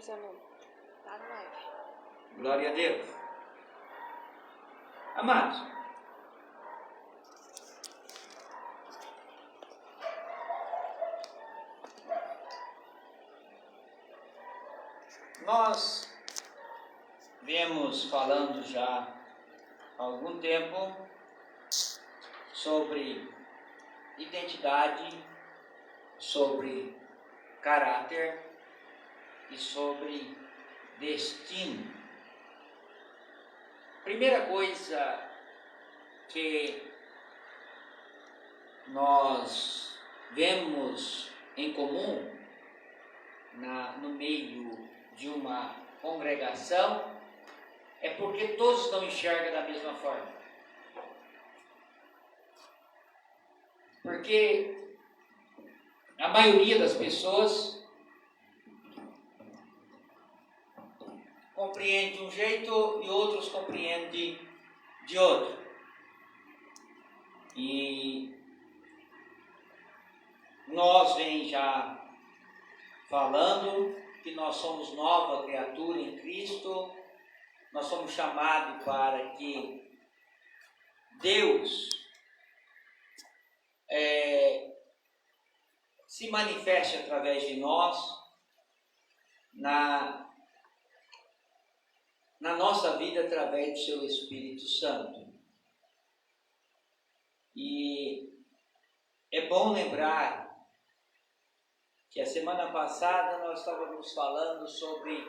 Amém. Tá no live. Glória a Deus. Amados, nós viemos falando já há algum tempo sobre identidade, sobre caráter e sobre destino. Primeira coisa que nós vemos em comum no meio de uma congregação é porque todos não enxergam da mesma forma. Porque a maioria das pessoas compreende de um jeito e outros compreendem de outro. E nós vem já falando que nós somos nova criatura em Cristo, nós somos chamados para que Deus se manifeste através de nós na nossa vida através do seu Espírito Santo. E é bom lembrar que a semana passada nós estávamos falando sobre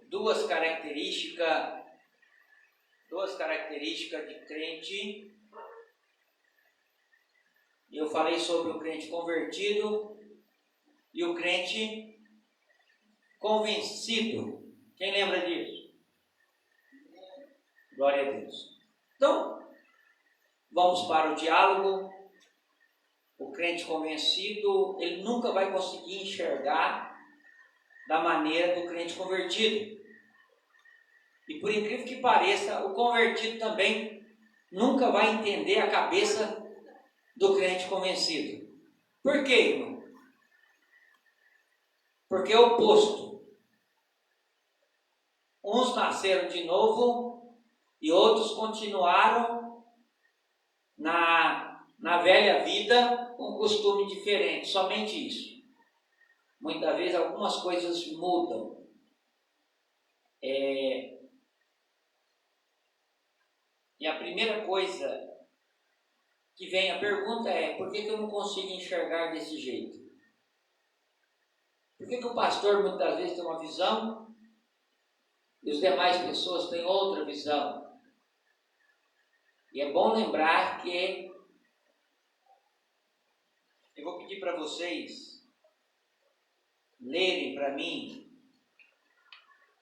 duas características de crente. Eu falei sobre o crente convertido e o crente convencido. Quem lembra disso? Glória a Deus. Então, vamos para o diálogo. O crente convencido, ele nunca vai conseguir enxergar da maneira do crente convertido. E por incrível que pareça, o convertido também nunca vai entender a cabeça do crente convencido. Por quê, irmão? Porque é o oposto. Uns nasceram de novo e outros continuaram na velha vida com um costume diferente. Somente isso. Muitas vezes algumas coisas mudam. E a primeira coisa que vem a pergunta é: por que eu não consigo enxergar desse jeito? Por que o pastor muitas vezes tem uma visão e as demais pessoas têm outra visão? E é bom lembrar que eu vou pedir para vocês lerem para mim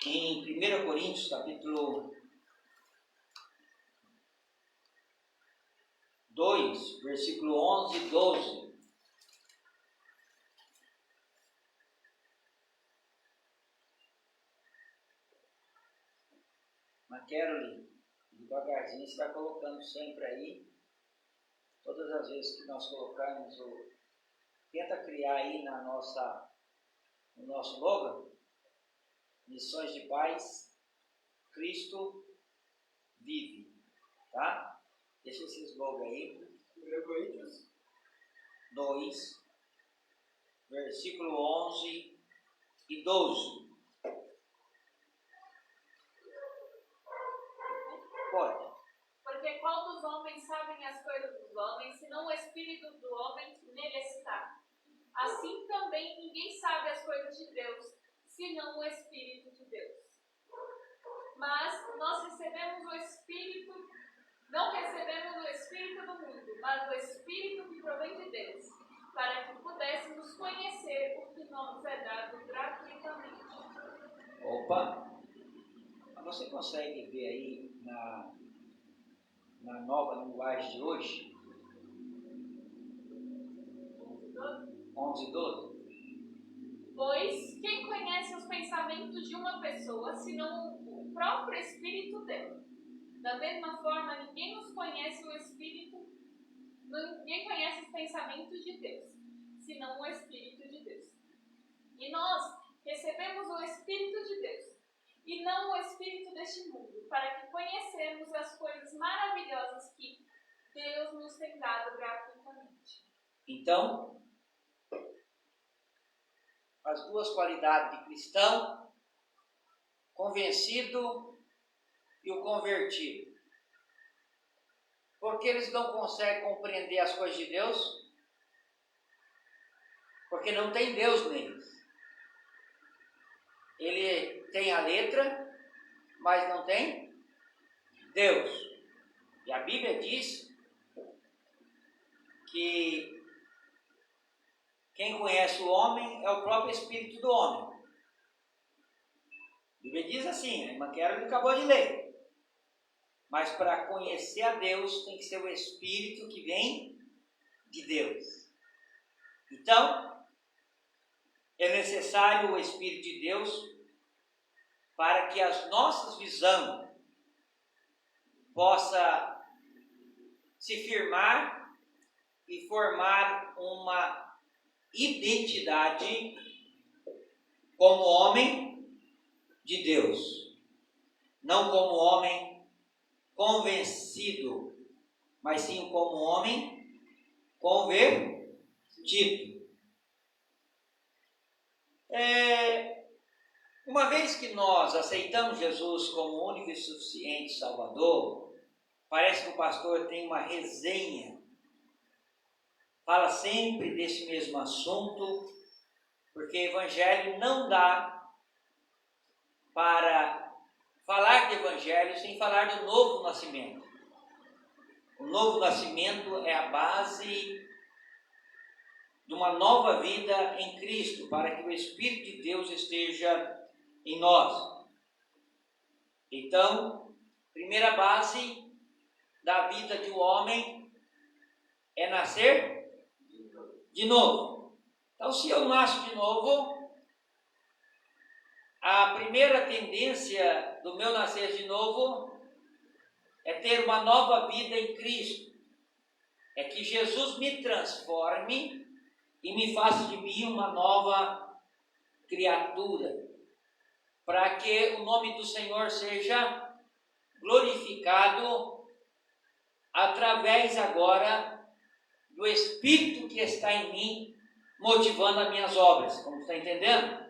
em 1 Coríntios capítulo 2, versículo 11 e 12. Mas Caroline, devagarzinho, está colocando sempre aí. Todas as vezes que nós colocarmos tenta criar aí no nosso logo, Missões de Paz, Cristo vive, tá? Deixa esses logos aí. 1 Coríntios 2, versículo 11 e 12. Pode. Porque qual dos homens sabem as coisas dos homens, senão o Espírito do homem que nele está? Assim também ninguém sabe as coisas de Deus, senão o Espírito de Deus. Mas nós recebemos o Espírito, não recebemos o Espírito do mundo, mas o Espírito que provém de Deus, para que pudéssemos conhecer o que nos é dado gratuitamente. Opa! Você consegue ver aí na nova linguagem de hoje? 11 e 12. Pois quem conhece os pensamentos de uma pessoa, senão o próprio Espírito dela? Da mesma forma, ninguém conhece os pensamentos de Deus, senão o Espírito de Deus. E nós Recebemos o Espírito de Deus, e não o espírito deste mundo, para que conhecemos as coisas maravilhosas que Deus nos tem dado gratuitamente. Então, as duas qualidades de cristão, convencido e o convertido. Porque eles não conseguem compreender as coisas de Deus? Porque não tem Deus neles. Ele tem a letra, mas não tem Deus. E a Bíblia diz que quem conhece o homem é o próprio espírito do homem. A Bíblia diz assim, a irmã Carol acabou de ler. Mas para conhecer a Deus tem que ser o espírito que vem de Deus. Então, é necessário o Espírito de Deus para que as nossas visões possa se firmar e formar uma identidade como homem de Deus, não como homem convencido, mas sim como homem convertido. Uma vez que nós aceitamos Jesus como único e suficiente Salvador, parece que o pastor tem uma resenha, fala sempre desse mesmo assunto, porque evangelho não dá para falar de evangelho sem falar do novo nascimento. O novo nascimento é a base de uma nova vida em Cristo, para que o Espírito de Deus esteja em nós. Então, primeira base da vida de um homem é nascer de novo. Então, se eu nasço de novo, a primeira tendência do meu nascer de novo é ter uma nova vida em Cristo. É que Jesus me transforme e me faça de mim uma nova criatura, para que o nome do Senhor seja glorificado através agora do Espírito que está em mim, motivando as minhas obras. Como está entendendo?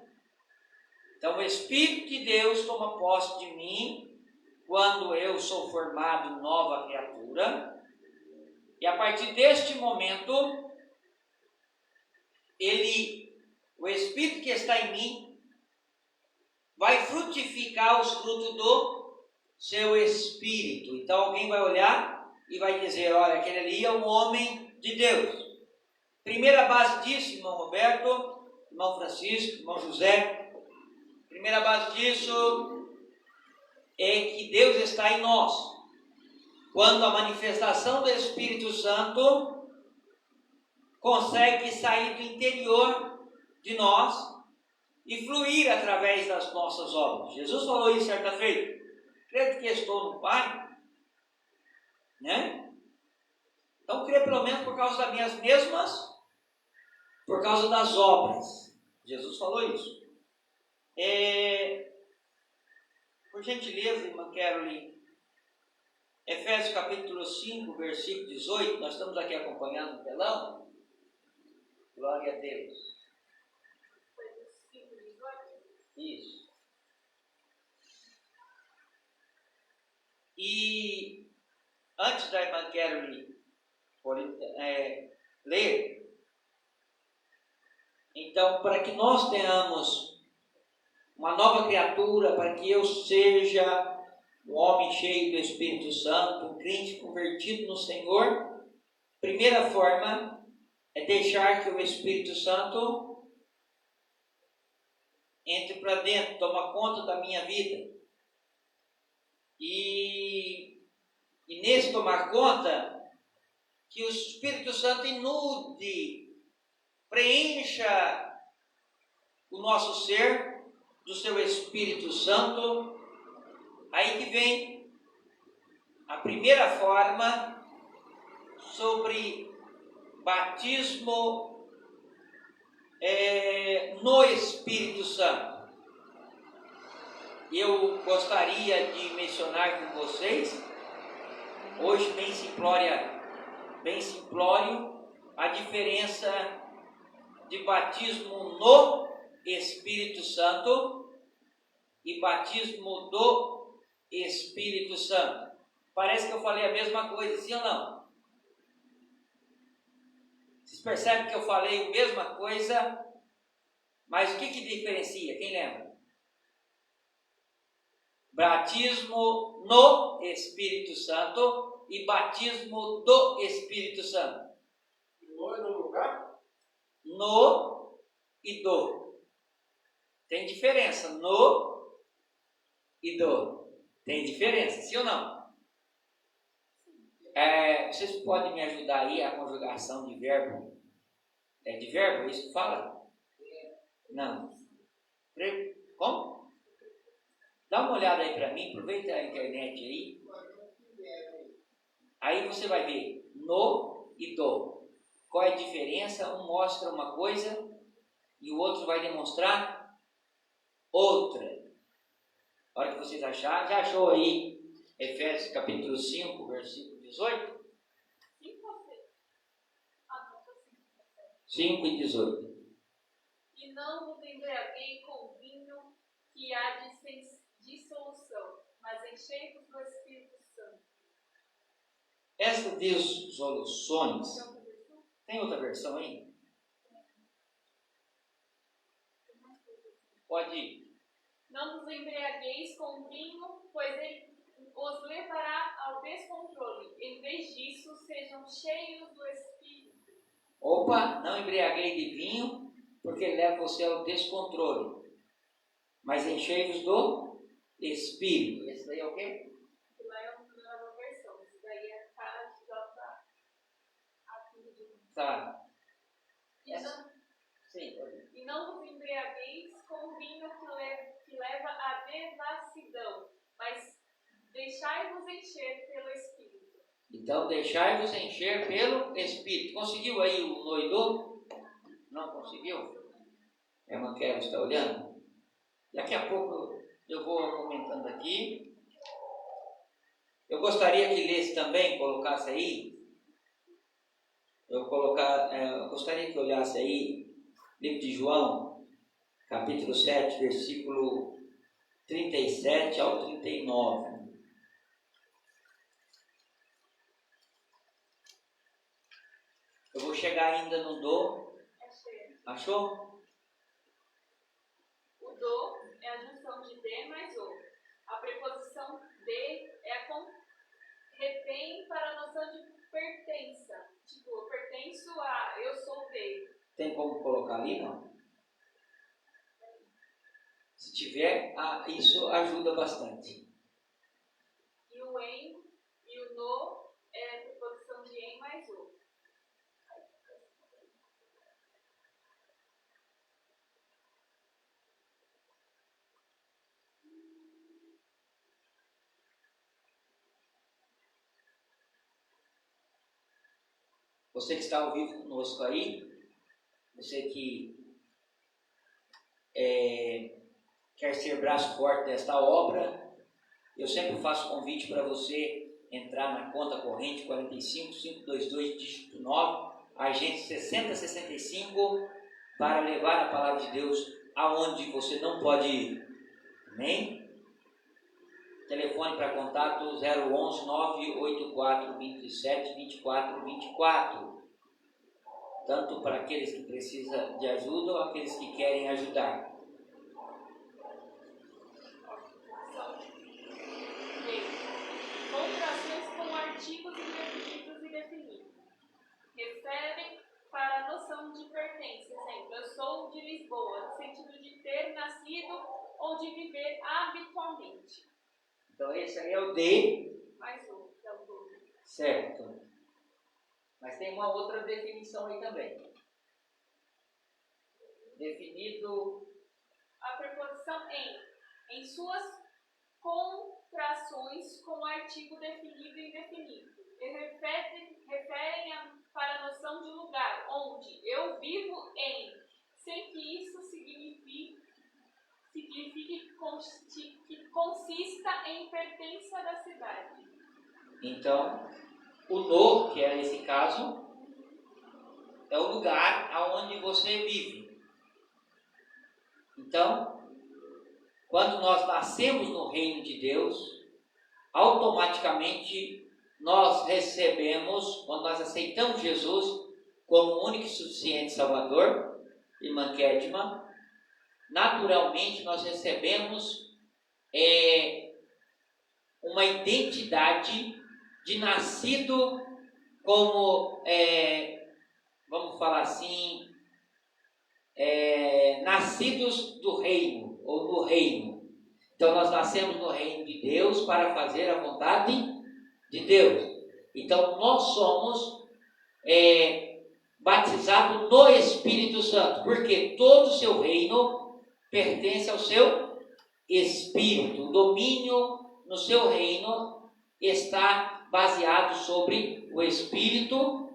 Então o Espírito de Deus toma posse de mim quando eu sou formado nova criatura, e a partir deste momento o Espírito que está em mim vai frutificar os frutos do seu Espírito. Então alguém vai olhar e vai dizer, olha, aquele ali é um homem de Deus. Primeira base disso, irmão Roberto, irmão Francisco, irmão José, primeira base disso é que Deus está em nós. Quando a manifestação do Espírito Santo consegue sair do interior de nós e fluir através das nossas obras. Jesus falou isso certa feita. Creio que estou no Pai, né? Então, creio pelo menos por causa das minhas mesmas, por causa das obras. Jesus falou isso. Por gentileza, irmã Caroline, Efésios capítulo 5, versículo 18, nós estamos aqui acompanhando o telão. Glória a Deus. Foi do 5, 18? Isso. E antes da irmã Caroline ler, então, para que nós tenhamos uma nova criatura, para que eu seja um homem cheio do Espírito Santo, um crente convertido no Senhor, primeira forma é deixar que o Espírito Santo entre para dentro, toma conta da minha vida. E nesse tomar conta, que o Espírito Santo inunde, preencha o nosso ser do seu Espírito Santo. Aí que vem a primeira forma sobre batismo no Espírito Santo. Eu gostaria de mencionar com vocês, hoje bem simplório, a diferença de batismo no Espírito Santo e batismo do Espírito Santo. Parece que eu falei a mesma coisa, sim ou não? Vocês percebem que eu falei a mesma coisa, mas o que diferencia? Quem lembra? Batismo no Espírito Santo e batismo do Espírito Santo. No é no lugar? No e do. Tem diferença. No e do. Tem diferença, sim ou não? Vocês podem me ajudar aí a conjugação de verbo? É de verbo? Isso que fala? Não. Como? Dá uma olhada aí para mim, aproveita a internet aí. Aí você vai ver no e do. Qual é a diferença? Um mostra uma coisa e o outro vai demonstrar outra. A hora que vocês acharem, já achou aí Efésios capítulo 5, versículo 18? 5 e 18. E não vos embriaguei com vinho que há dissolução, mas enchei-vos do Espírito Santo. Essa dissoluções. Tem outra versão aí? Pode ir. Não vos embriagueis com vinho, pois ele os levará ao descontrole. Em vez disso, sejam cheios do Espírito. Opa, não embriaguei de vinho, porque ele leva você ao descontrole. Mas enchei-vos do Espírito. Esse daí é o quê? Isso daí é uma nova versão. Isso daí é cara de J. Tá. E não vos embriagueis com vinho que leva à devassidão, mas deixai-vos encher pelo Espírito. Então, deixai-vos encher pelo Espírito. Conseguiu aí o noido? Não conseguiu? A irmã Kevin está olhando? Daqui a pouco eu vou comentando aqui. Eu gostaria que lesse também, colocasse aí. Eu gostaria que olhasse aí, livro de João, capítulo 7, versículo 37 ao 39. Eu vou chegar ainda no do. Achou? O do é a junção de de mais o. A preposição de é retém para a noção de pertença. Tipo, eu pertenço a, eu sou de. Tem como colocar ali, não? Se tiver, isso ajuda bastante. E o em e o no é a preposição de em mais o. Você que está ao vivo conosco aí, você que quer ser braço forte desta obra, eu sempre faço convite para você entrar na conta corrente 45 522 dígito 9, agente 6065, para levar a palavra de Deus aonde você não pode ir. Amém? Telefone para contato 011 984 27 24 24. Tanto para aqueles que precisam de ajuda ou aqueles que querem ajudar. Contrações com artigos indefinidos e definidos. Referem para a noção de pertença. Exemplo, eu sou de Lisboa, no sentido de ter nascido ou de viver habitualmente. Então esse aí é o de. Mais um, que é o do. Certo. Mas tem uma outra definição aí também. Definido. A preposição em suas contrações com artigo definido e indefinido. E referem para a noção de lugar, onde eu vivo em, sem que isso signifique que consista em pertença da cidade. Então, o no, que é esse caso, é o lugar aonde você vive. Então, quando nós nascemos no reino de Deus, automaticamente nós recebemos, quando nós aceitamos Jesus como único e suficiente Salvador, irmã Kedma, naturalmente nós recebemos uma identidade de nascido como, vamos falar assim, nascidos do reino, ou no reino. Então nós nascemos no reino de Deus para fazer a vontade de Deus. Então nós somos batizados no Espírito Santo, porque todo o seu reino pertence ao seu Espírito. O domínio no seu reino está baseado sobre o Espírito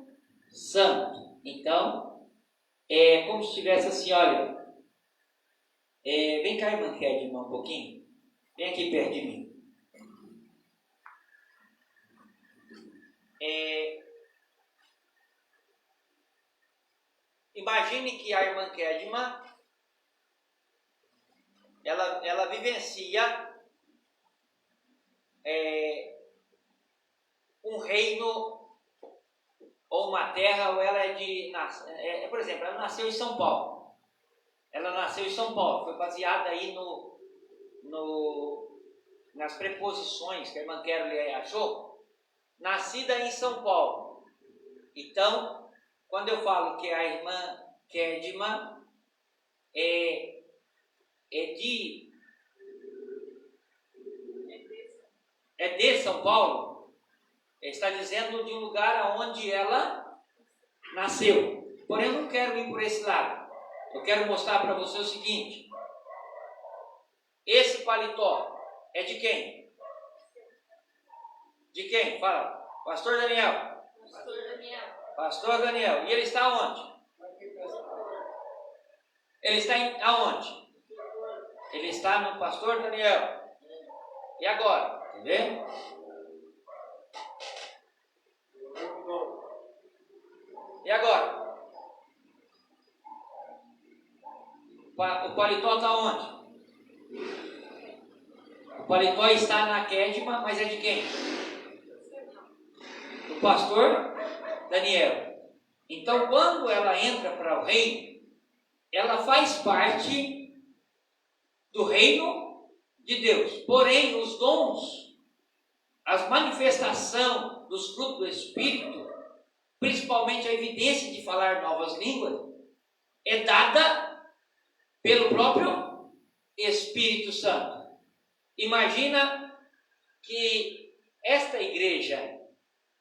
Santo. Então, é como se estivesse assim, olha, vem cá, irmã Kedma, um pouquinho. Vem aqui perto de mim. Imagine que a irmã Kedma, ela vivencia um reino ou uma terra, ou ela por exemplo, ela nasceu em São Paulo. Ela nasceu em São Paulo, foi baseada aí nas preposições que a irmã Kelly achou. Nascida em São Paulo. Então, quando eu falo que a irmã Kedma é de São Paulo, está dizendo de um lugar onde ela nasceu. Porém, eu não quero ir por esse lado. Eu quero mostrar para você o seguinte: esse paletó é de quem? De quem? Fala. Pastor Daniel. Pastor Daniel. Pastor Daniel. E ele está onde? Ele está aonde? Ele está no Pastor Daniel. E agora? Entendeu? E agora? O paletó está onde? O paletó está na Kedma, mas é de quem? Do pastor Daniel. Então, quando ela entra para o reino, ela faz parte do reino de Deus. Porém, os dons, as manifestações dos frutos do Espírito, principalmente a evidência de falar novas línguas, é dada pelo próprio Espírito Santo. Imagina que esta igreja,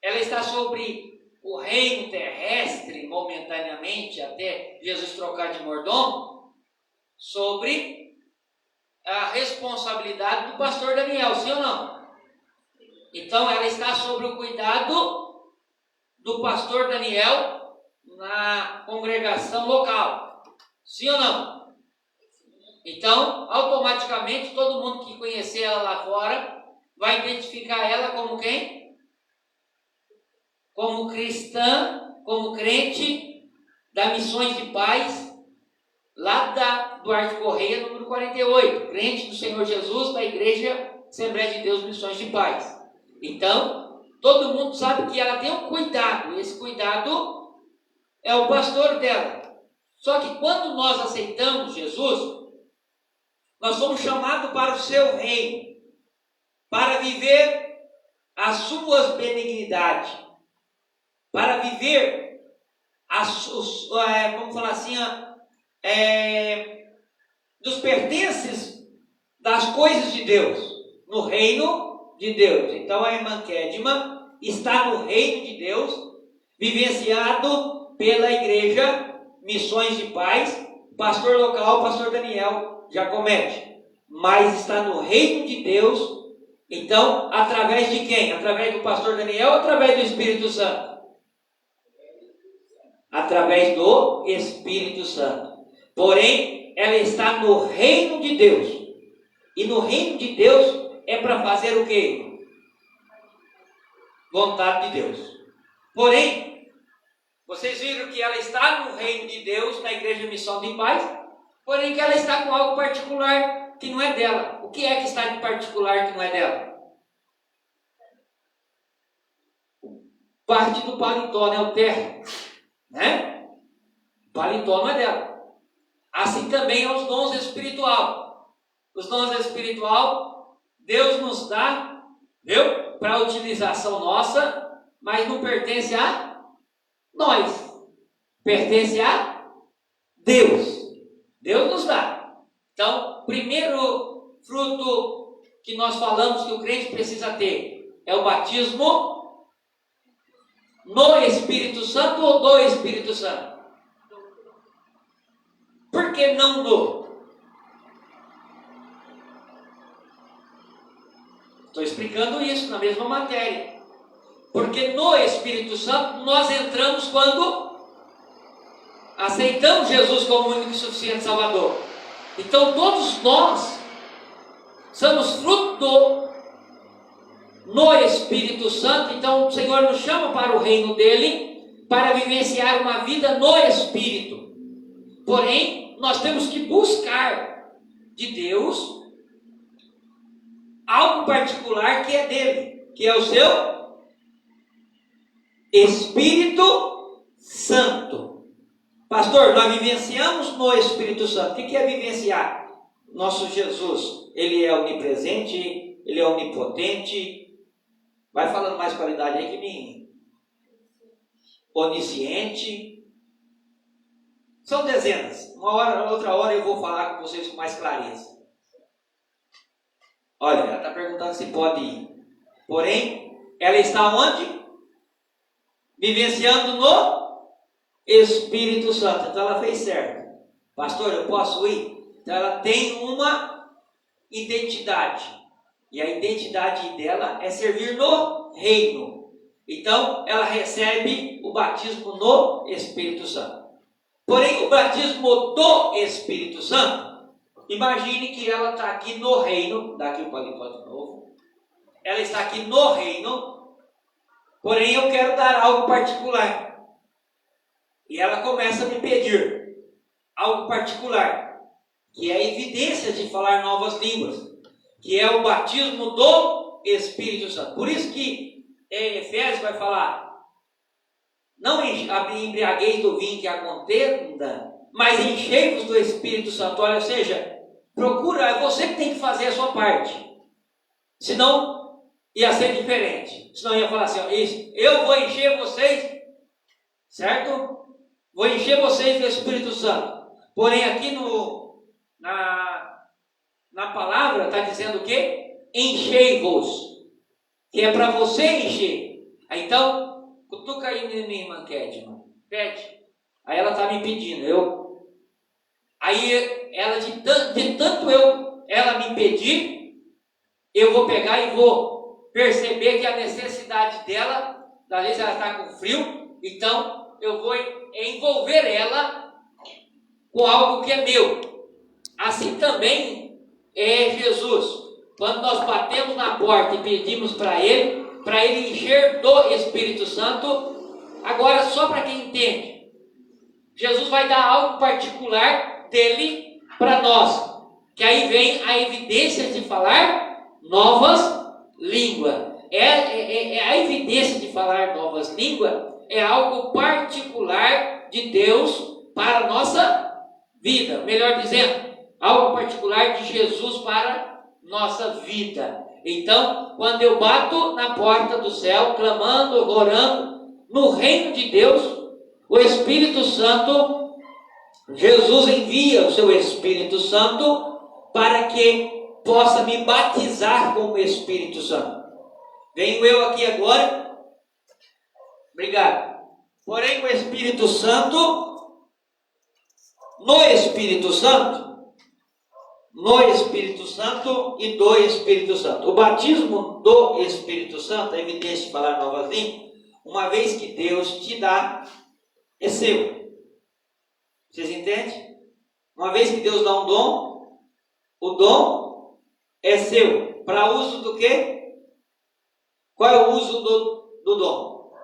ela está sobre o reino terrestre, momentaneamente, até Jesus trocar de mordomo, sobre a responsabilidade do pastor Daniel, sim ou não? Então, ela está sobre o cuidado do pastor Daniel na congregação local, sim ou não? Então, automaticamente, todo mundo que conhecer ela lá fora vai identificar ela como quem? Como cristã, como crente da Missões de Paz, lá da Duarte Correia, número 48, crente do Senhor Jesus da Igreja Assembleia de Deus Missões de Paz. Então, todo mundo sabe que ela tem um cuidado, e esse cuidado é o pastor dela. Só que quando nós aceitamos Jesus, nós somos chamados para o seu reino, para viver as suas benignidades, para viver vamos falar assim, dos pertences das coisas de Deus, no reino de Deus. Então a irmã Kedma está no reino de Deus, vivenciado pela igreja Missões de Paz, pastor local, pastor Daniel Jacomete, mas está no reino de Deus. Então, através de quem? Através do pastor Daniel ou através do Espírito Santo? Através do Espírito Santo. Porém, ela está no reino de Deus. E no reino de Deus é para fazer o quê? Vontade de Deus. Porém, vocês viram que ela está no reino de Deus, na Igreja Missão de Paz, porém que ela está com algo particular que não é dela. O que é que está de particular que não é dela? Parte do paletó, né? O terra, né? O paletó não é dela. Assim também é os dons espirituais. Os dons espiritual, Deus nos dá, viu? Para utilização nossa, mas não pertence a nós. Pertence a Deus. Deus nos dá. Então, primeiro fruto que nós falamos que o crente precisa ter é o batismo no Espírito Santo ou do Espírito Santo? Por que não no? Estou explicando isso na mesma matéria. Porque no Espírito Santo nós entramos quando aceitamos Jesus como único e suficiente Salvador. Então todos nós somos fruto no Espírito Santo. Então o Senhor nos chama para o reino dele, para vivenciar uma vida no Espírito. Porém, nós temos que buscar de Deus algo particular que é dele, que é o seu Espírito Santo. Pastor, nós vivenciamos no Espírito Santo. O que é vivenciar? Nosso Jesus, ele é onipresente, ele é onipotente. Vai falando mais qualidade aí que me... Onisciente. São dezenas. Outra hora eu vou falar com vocês com mais clareza. Olha, ela está perguntando se pode ir. Porém, ela está onde? Vivenciando no Espírito Santo. Então ela fez certo. Pastor, eu posso ir? Então ela tem uma identidade. E a identidade dela é servir no reino. Então ela recebe o batismo no Espírito Santo. Porém, o batismo do Espírito Santo, imagine que ela está aqui no reino, daqui o paletó de novo, ela está aqui no reino, porém eu quero dar algo particular. E ela começa a me pedir algo particular, que é a evidência de falar novas línguas, que é o batismo do Espírito Santo. Por isso que Efésios vai falar, não embriagueis do vinho que a contenda, mas enchei-vos do Espírito Santo. Olha, ou seja, procura, é você que tem que fazer a sua parte. Senão ia ser diferente. Senão ia falar assim, ó, eu vou encher vocês, certo? Vou encher vocês do Espírito Santo. Porém aqui na palavra está dizendo o quê? Enchei-vos. Que é para você encher. Então, cutuca aí minha irmã Kedma. Pede. Aí ela está me pedindo. Aí ela de tanto ela me pedir, eu vou pegar e vou perceber que a necessidade dela, às vezes ela está com frio, então eu vou envolver ela com algo que é meu. Assim também é Jesus. Quando nós batemos na porta e pedimos para ele encher do Espírito Santo, agora só para quem entende, Jesus vai dar algo particular dele para nós, que aí vem a evidência de falar novas línguas. A evidência de falar novas línguas é algo particular de Deus para a nossa vida. Melhor dizendo, algo particular de Jesus para nossa vida. Então, quando eu bato na porta do céu, clamando, orando, no reino de Deus, o Espírito Santo, Jesus envia o seu Espírito Santo para que possa me batizar com o Espírito Santo. Venho eu aqui agora. Obrigado. Porém, o Espírito Santo, no Espírito Santo e do Espírito Santo. O batismo do Espírito Santo, a evidência de falar novas línguas, uma vez que Deus te dá, é seu. Vocês entendem? Uma vez que Deus dá um dom, o dom é seu. Para uso do quê? Qual é o uso do dom?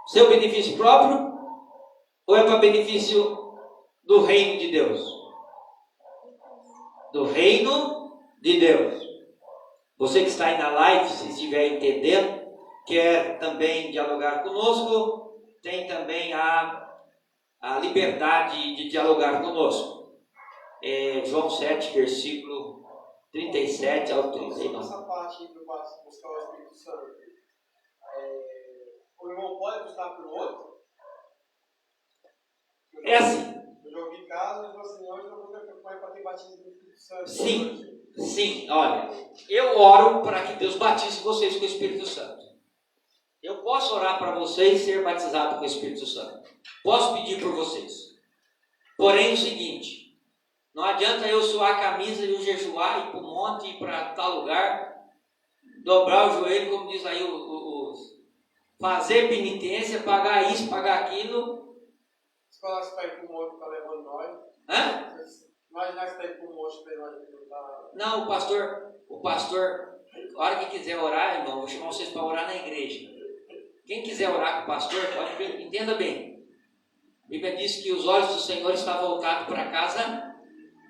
Seu benefício próprio? Ou é para benefício do reino de Deus? Do reino de Deus. Você que está aí na live, se estiver entendendo, quer também dialogar conosco, tem também a liberdade de dialogar conosco. João 7, versículo 37 ao 39. Essa parte do buscar o Espírito Santo, o irmão pode buscar pelo outro? É assim. Eu já ouvi casos de assim, hoje não vou acompanhar para ter batismo do Espírito Santo. Sim, olha, eu oro para que Deus batize vocês com o Espírito Santo. Eu posso orar para vocês ser batizados com o Espírito Santo. Posso pedir por vocês. Porém, é o seguinte, não adianta eu suar a camisa e eu jejuar, ir para o monte, ir para tal lugar, dobrar o joelho, como diz aí fazer penitência, pagar isso, pagar aquilo. Se falar que está aí para o monte, está levando nós. Hã? Nós está aí para o monte, para nós não. Não, o pastor, a hora que quiser orar, irmão, vou chamar vocês para orar na igreja. Quem quiser orar com o pastor, pode, entenda bem. A Bíblia diz que os olhos do Senhor estão voltados para a casa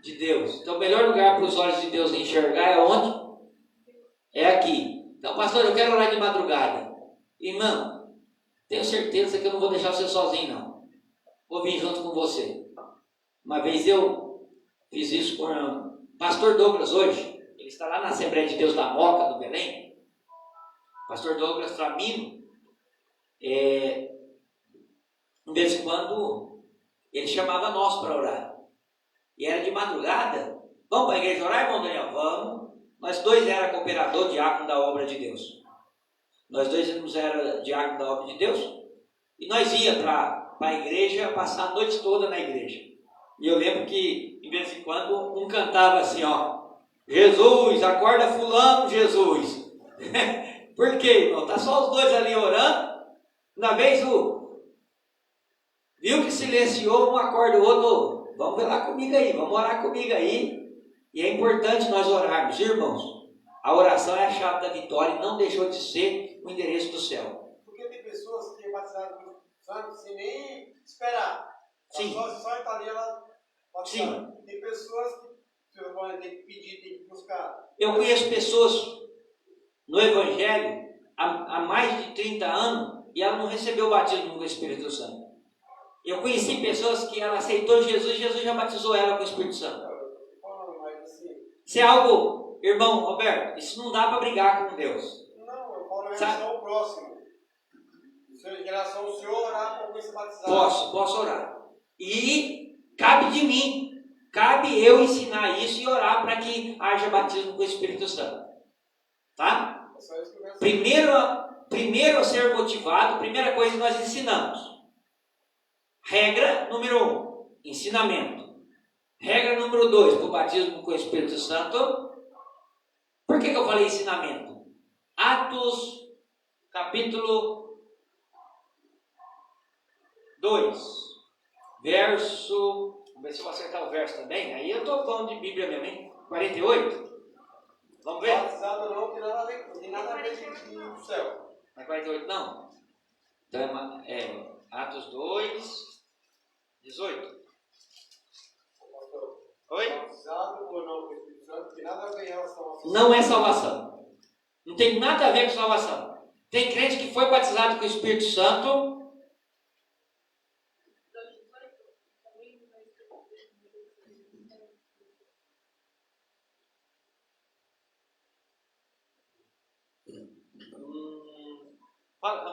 de Deus. Então, o melhor lugar para os olhos de Deus enxergar é onde? É aqui. Então, pastor, eu quero orar de madrugada. Irmão, tenho certeza que eu não vou deixar você sozinho, não. Vou vir junto com você. Uma vez eu fiz isso com o pastor Douglas hoje. Ele está lá na Assembleia de Deus da Moca, do Belém. Pastor Douglas Tramino. De vez em quando ele chamava nós para orar. E era de madrugada. Vamos para a igreja orar, irmão Daniel? Vamos. Nós dois era cooperador, diácono da obra de Deus. Nós dois era diácono da obra de Deus. E nós ia para a igreja, passar a noite toda na igreja. E eu lembro que, de vez em quando, um cantava assim, ó. Jesus, acorda fulano, Jesus. Por quê, irmão? Tá só os dois ali orando. Uma vez viu que silenciou, um acorda o outro. Vamos velar comigo aí, vamos orar comigo aí. E é importante nós orarmos, irmãos. A oração é a chave da vitória e não deixou de ser o endereço do céu. Porque tem pessoas que batizaram com o Santo sem nem esperar. Sim. Só está ali, ela batizada. Sim. Tem pessoas que você tem que pedir, tem que buscar. Eu conheço pessoas no Evangelho há mais de 30 anos e ela não recebeu o batismo com o Espírito Santo. Eu conheci pessoas que ela aceitou Jesus e Jesus já batizou ela com o Espírito Santo. Isso é algo, irmão Roberto, isso não dá para brigar com Deus. Não, eu falo em relação ao próximo. Em relação ao senhor orar para alguém se batizar. Posso orar. E cabe de mim, cabe eu ensinar isso e orar para que haja batismo com o Espírito Santo. Tá? Primeiro a ser motivado, primeira coisa que nós ensinamos. Regra número 1, ensinamento. Regra número 2, para o batismo com o Espírito Santo. Por que eu falei ensinamento? Atos, capítulo 2, verso... Vamos ver se eu vou acertar o verso também. Aí eu estou falando de Bíblia mesmo, hein? 48. Vamos ver? Batizado não tem nada a ver com o céu. Não é 48 não? Então é Atos 2, 18. Oi? Batizado ou não com o Espírito Santo tem nada a ver em relação ao céu. Não é salvação. Não tem nada a ver com salvação. Tem crente que foi batizado com o Espírito Santo.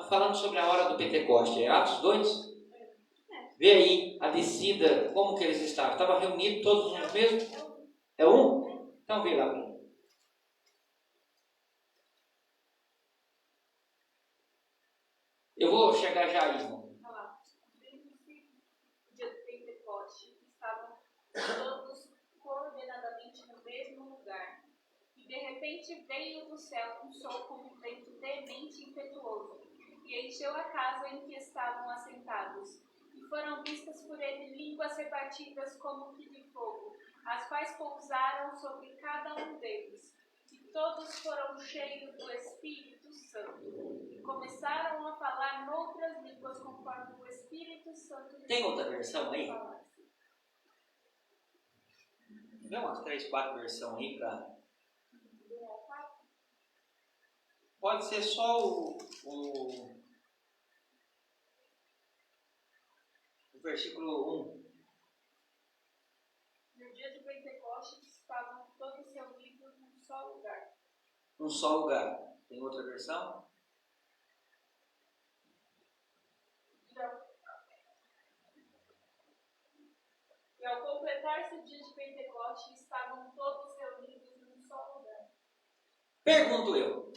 Falando sobre a hora do Pentecoste, é Atos 2? Vê aí a descida, como que eles estavam. Estavam reunidos todos nos mesmos? É um? Então vê lá. Eu vou chegar já aí, irmão. Olha lá. No dia do Pentecoste, estavam todos coordenadamente no mesmo lugar. E de repente veio do céu um som como um vento veemente e impetuoso, e encheu a casa em que estavam assentados. e foram vistas por ele línguas repartidas como que de fogo, as quais pousaram sobre cada um deles. E todos foram cheios do Espírito Santo, e começaram a falar noutras línguas conforme o Espírito Santo lhes Tem outra versão aí? falasse. Vê umas 3, 4 versões aí para. Pode ser só o versículo 1. No dia de Pentecostes estavam todos reunidos num só lugar. Um só lugar. Tem outra versão? E ao completar-se o dia de Pentecostes, estavam todos reunidos num só lugar. Pergunto eu.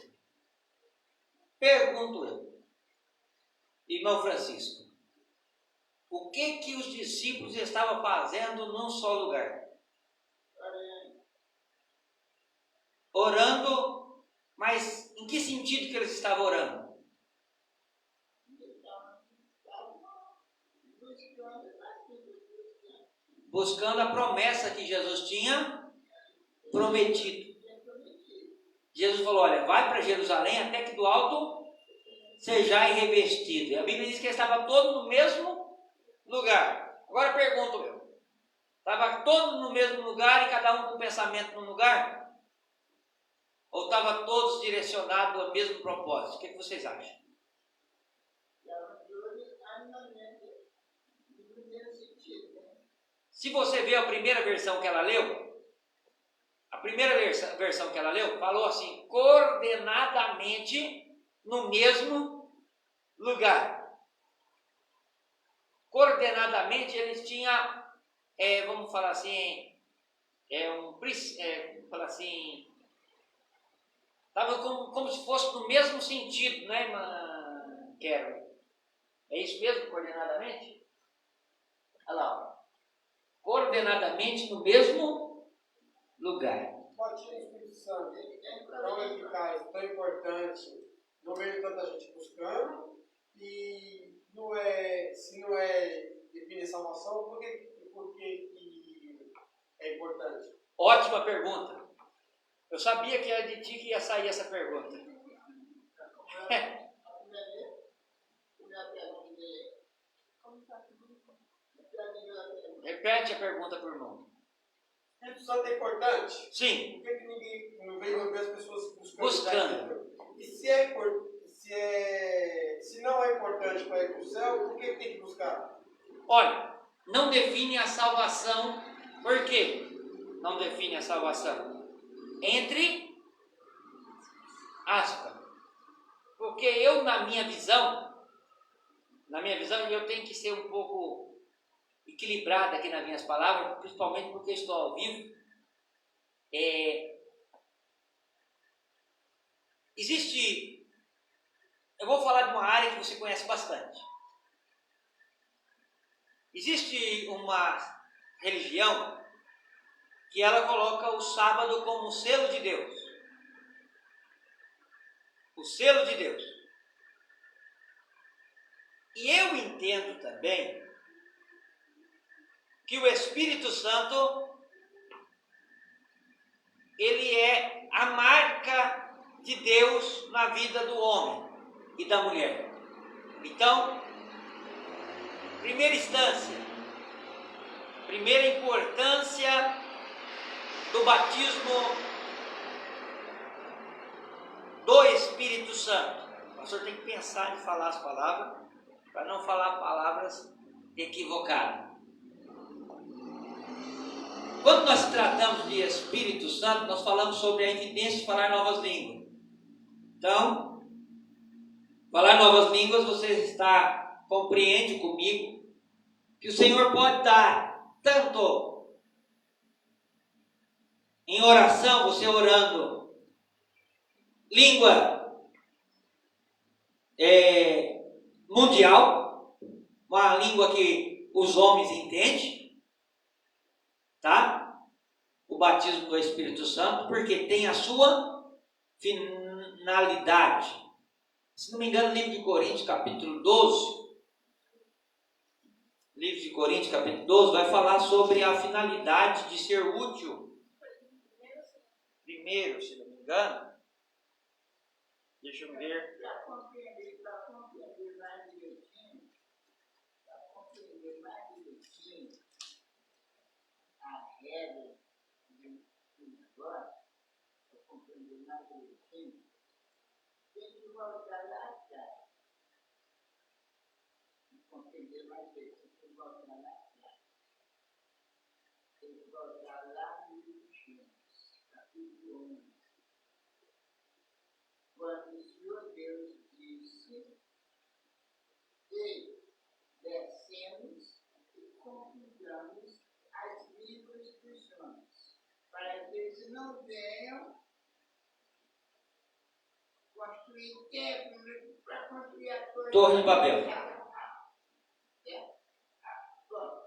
Irmão Francisco, o que os discípulos estavam fazendo num só lugar? Orando, mas em que sentido que eles estavam orando? Buscando a promessa que Jesus tinha prometido. Jesus falou, olha, vai para Jerusalém até que do alto sejais revestido. E a Bíblia diz que eles estavam todos no mesmo lugar. Agora pergunto eu, estava todos no mesmo lugar e cada um com o pensamento no lugar? Ou estavam todos direcionados ao mesmo propósito? O que vocês acham? Se você vê a primeira versão que ela leu, falou assim, coordenadamente no mesmo lugar. Coordenadamente eles tinham, vamos falar assim, estava como se fosse no mesmo sentido, né, irmã Carol? É isso mesmo, coordenadamente? Olha lá, ó. Coordenadamente no mesmo lugar. O batismo do Espírito Santo tão eficaz, tão importante, não vejo tanta gente buscando, e se não é definir salvação, por que é importante? Ótima pergunta. Eu sabia que era de ti que ia sair essa pergunta. Repete a pergunta por irmão. O Espírito Santo é importante? Sim. Por que ninguém não vê as pessoas Buscando. E se não é importante para ir para o céu, por que tem que buscar? Olha, não define a salvação. Por quê? Não define a salvação. Entre aspas. Porque eu, na minha visão, eu tenho que ser um pouco equilibrado aqui nas minhas palavras, principalmente porque estou ao vivo. Eu vou falar de uma área que você conhece bastante. Existe uma religião que ela coloca o sábado como o selo de Deus. O selo de Deus. E eu entendo também que o Espírito Santo, ele é a marca de Deus na vida do homem e da mulher. Então, primeira importância do batismo do Espírito Santo. O pastor tem que pensar em falar as palavras, para não falar palavras equivocadas. Quando nós tratamos de Espírito Santo, nós falamos sobre a evidência de falar novas línguas. Então, falar novas línguas, você compreende comigo que o Senhor pode dar tanto em oração, você orando, língua mundial, uma língua que os homens entendem, tá? O batismo do Espírito Santo, porque tem a sua finalidade. Se não me engano, no livro de Coríntios, capítulo 12, livro de Coríntios, capítulo 12, vai falar sobre a finalidade de ser útil. Primeiro, se não me engano. Deixa eu ver. Para compreender mais direitinho, a regra do negócio, para compreender mais direitinho, tem que voltar lá atrás. Para compreender mais direitinho, tem que voltar lá atrás. Tem que voltar lá no livro de Gênesis, capítulo 11. Quando o Senhor Deus disse que descemos e confundamos as línguas dos homens, para que eles não venham construir templo para construir a coisa. Torre de Babel. Bom,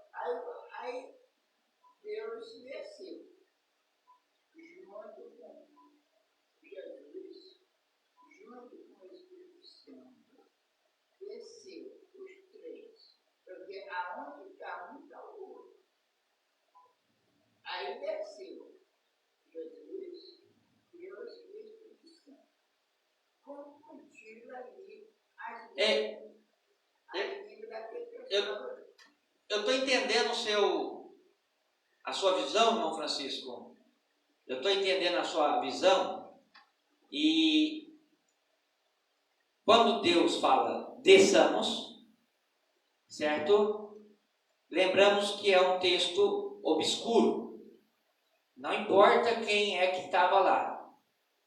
aí Deus desceu, junto com Jesus, junto com o Espírito Santo, desceu os três, porque aonde está um está o outro. Aí desceu Jesus, Deus e o Espírito Santo. Confundiram ali as línguas daquele pessoa. Eu estou entendendo a sua visão, irmão Francisco. Eu estou entendendo a sua visão. E quando Deus fala desçamos, certo? Lembramos que é um texto obscuro. Não importa quem é que estava lá.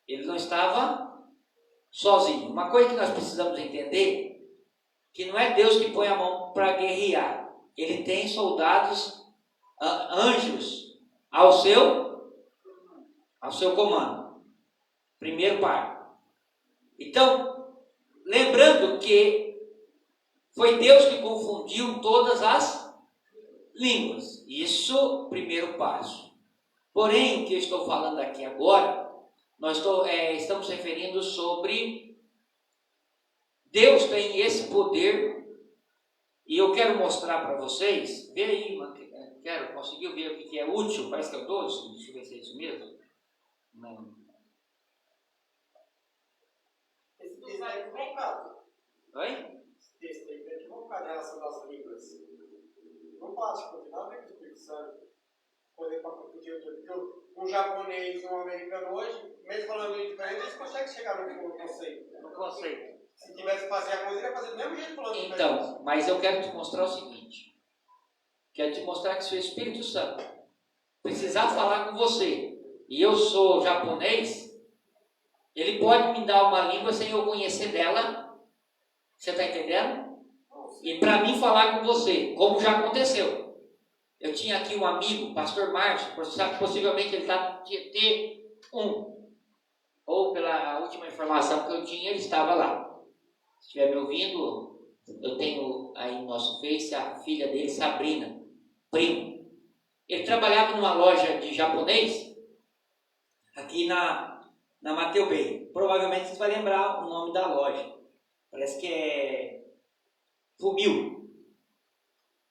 Ele não estava sozinho. Uma coisa que nós precisamos entender, que não é Deus que põe a mão para guerrear. Ele tem soldados, anjos, ao seu comando. Primeiro par. Então, lembrando que foi Deus que confundiu todas as línguas. Isso, primeiro passo. Porém, o que eu estou falando aqui agora, nós estamos referindo sobre Deus tem esse poder. E eu quero mostrar para vocês, vê aí, conseguiu ver o que é útil? Parece que é o 12, deixa eu ver se é isso mesmo. Não. Esse texto é equivocado. Oi? Esse texto é equivocado em relação às línguas. Não bate continuar com o Espírito Santo. Poder para confundir um japonês e um americano hoje, mesmo falando diferente, eles conseguem chegar no conceito. No conceito. Se tivesse que fazer a coisa, ele ia fazer do mesmo jeito falando diferente. Então, mas eu quero te mostrar o seguinte. Quero te mostrar que se o Espírito Santo precisar falar com você, e eu sou japonês, ele pode me dar uma língua sem eu conhecer dela. Você está entendendo? E para mim falar com você, como já aconteceu. Eu tinha aqui um amigo, pastor Márcio, possivelmente ele está T1. Ou pela última informação que eu tinha, ele estava lá. Se estiver me ouvindo, eu tenho aí no nosso Face a filha dele, Sabrina, primo. Ele trabalhava numa loja de japonês, aqui na Mateu Bay. Provavelmente você vai lembrar o nome da loja. Parece que é Fumil.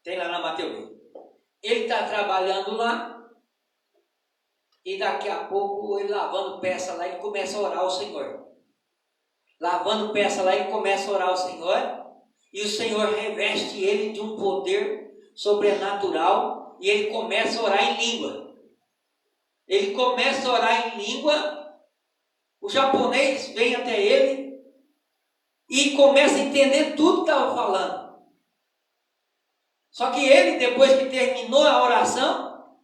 Tem lá na Mateu Bay. Ele está trabalhando lá e daqui a pouco ele lavando peça lá, ele começa a orar ao Senhor. Lavando peça lá, ele começa a orar ao Senhor e o Senhor reveste ele de um poder sobrenatural e ele começa a orar em língua. Ele começa a orar em língua, o japonês vem até ele e começa a entender tudo que estava falando. Só que ele, depois que terminou a oração,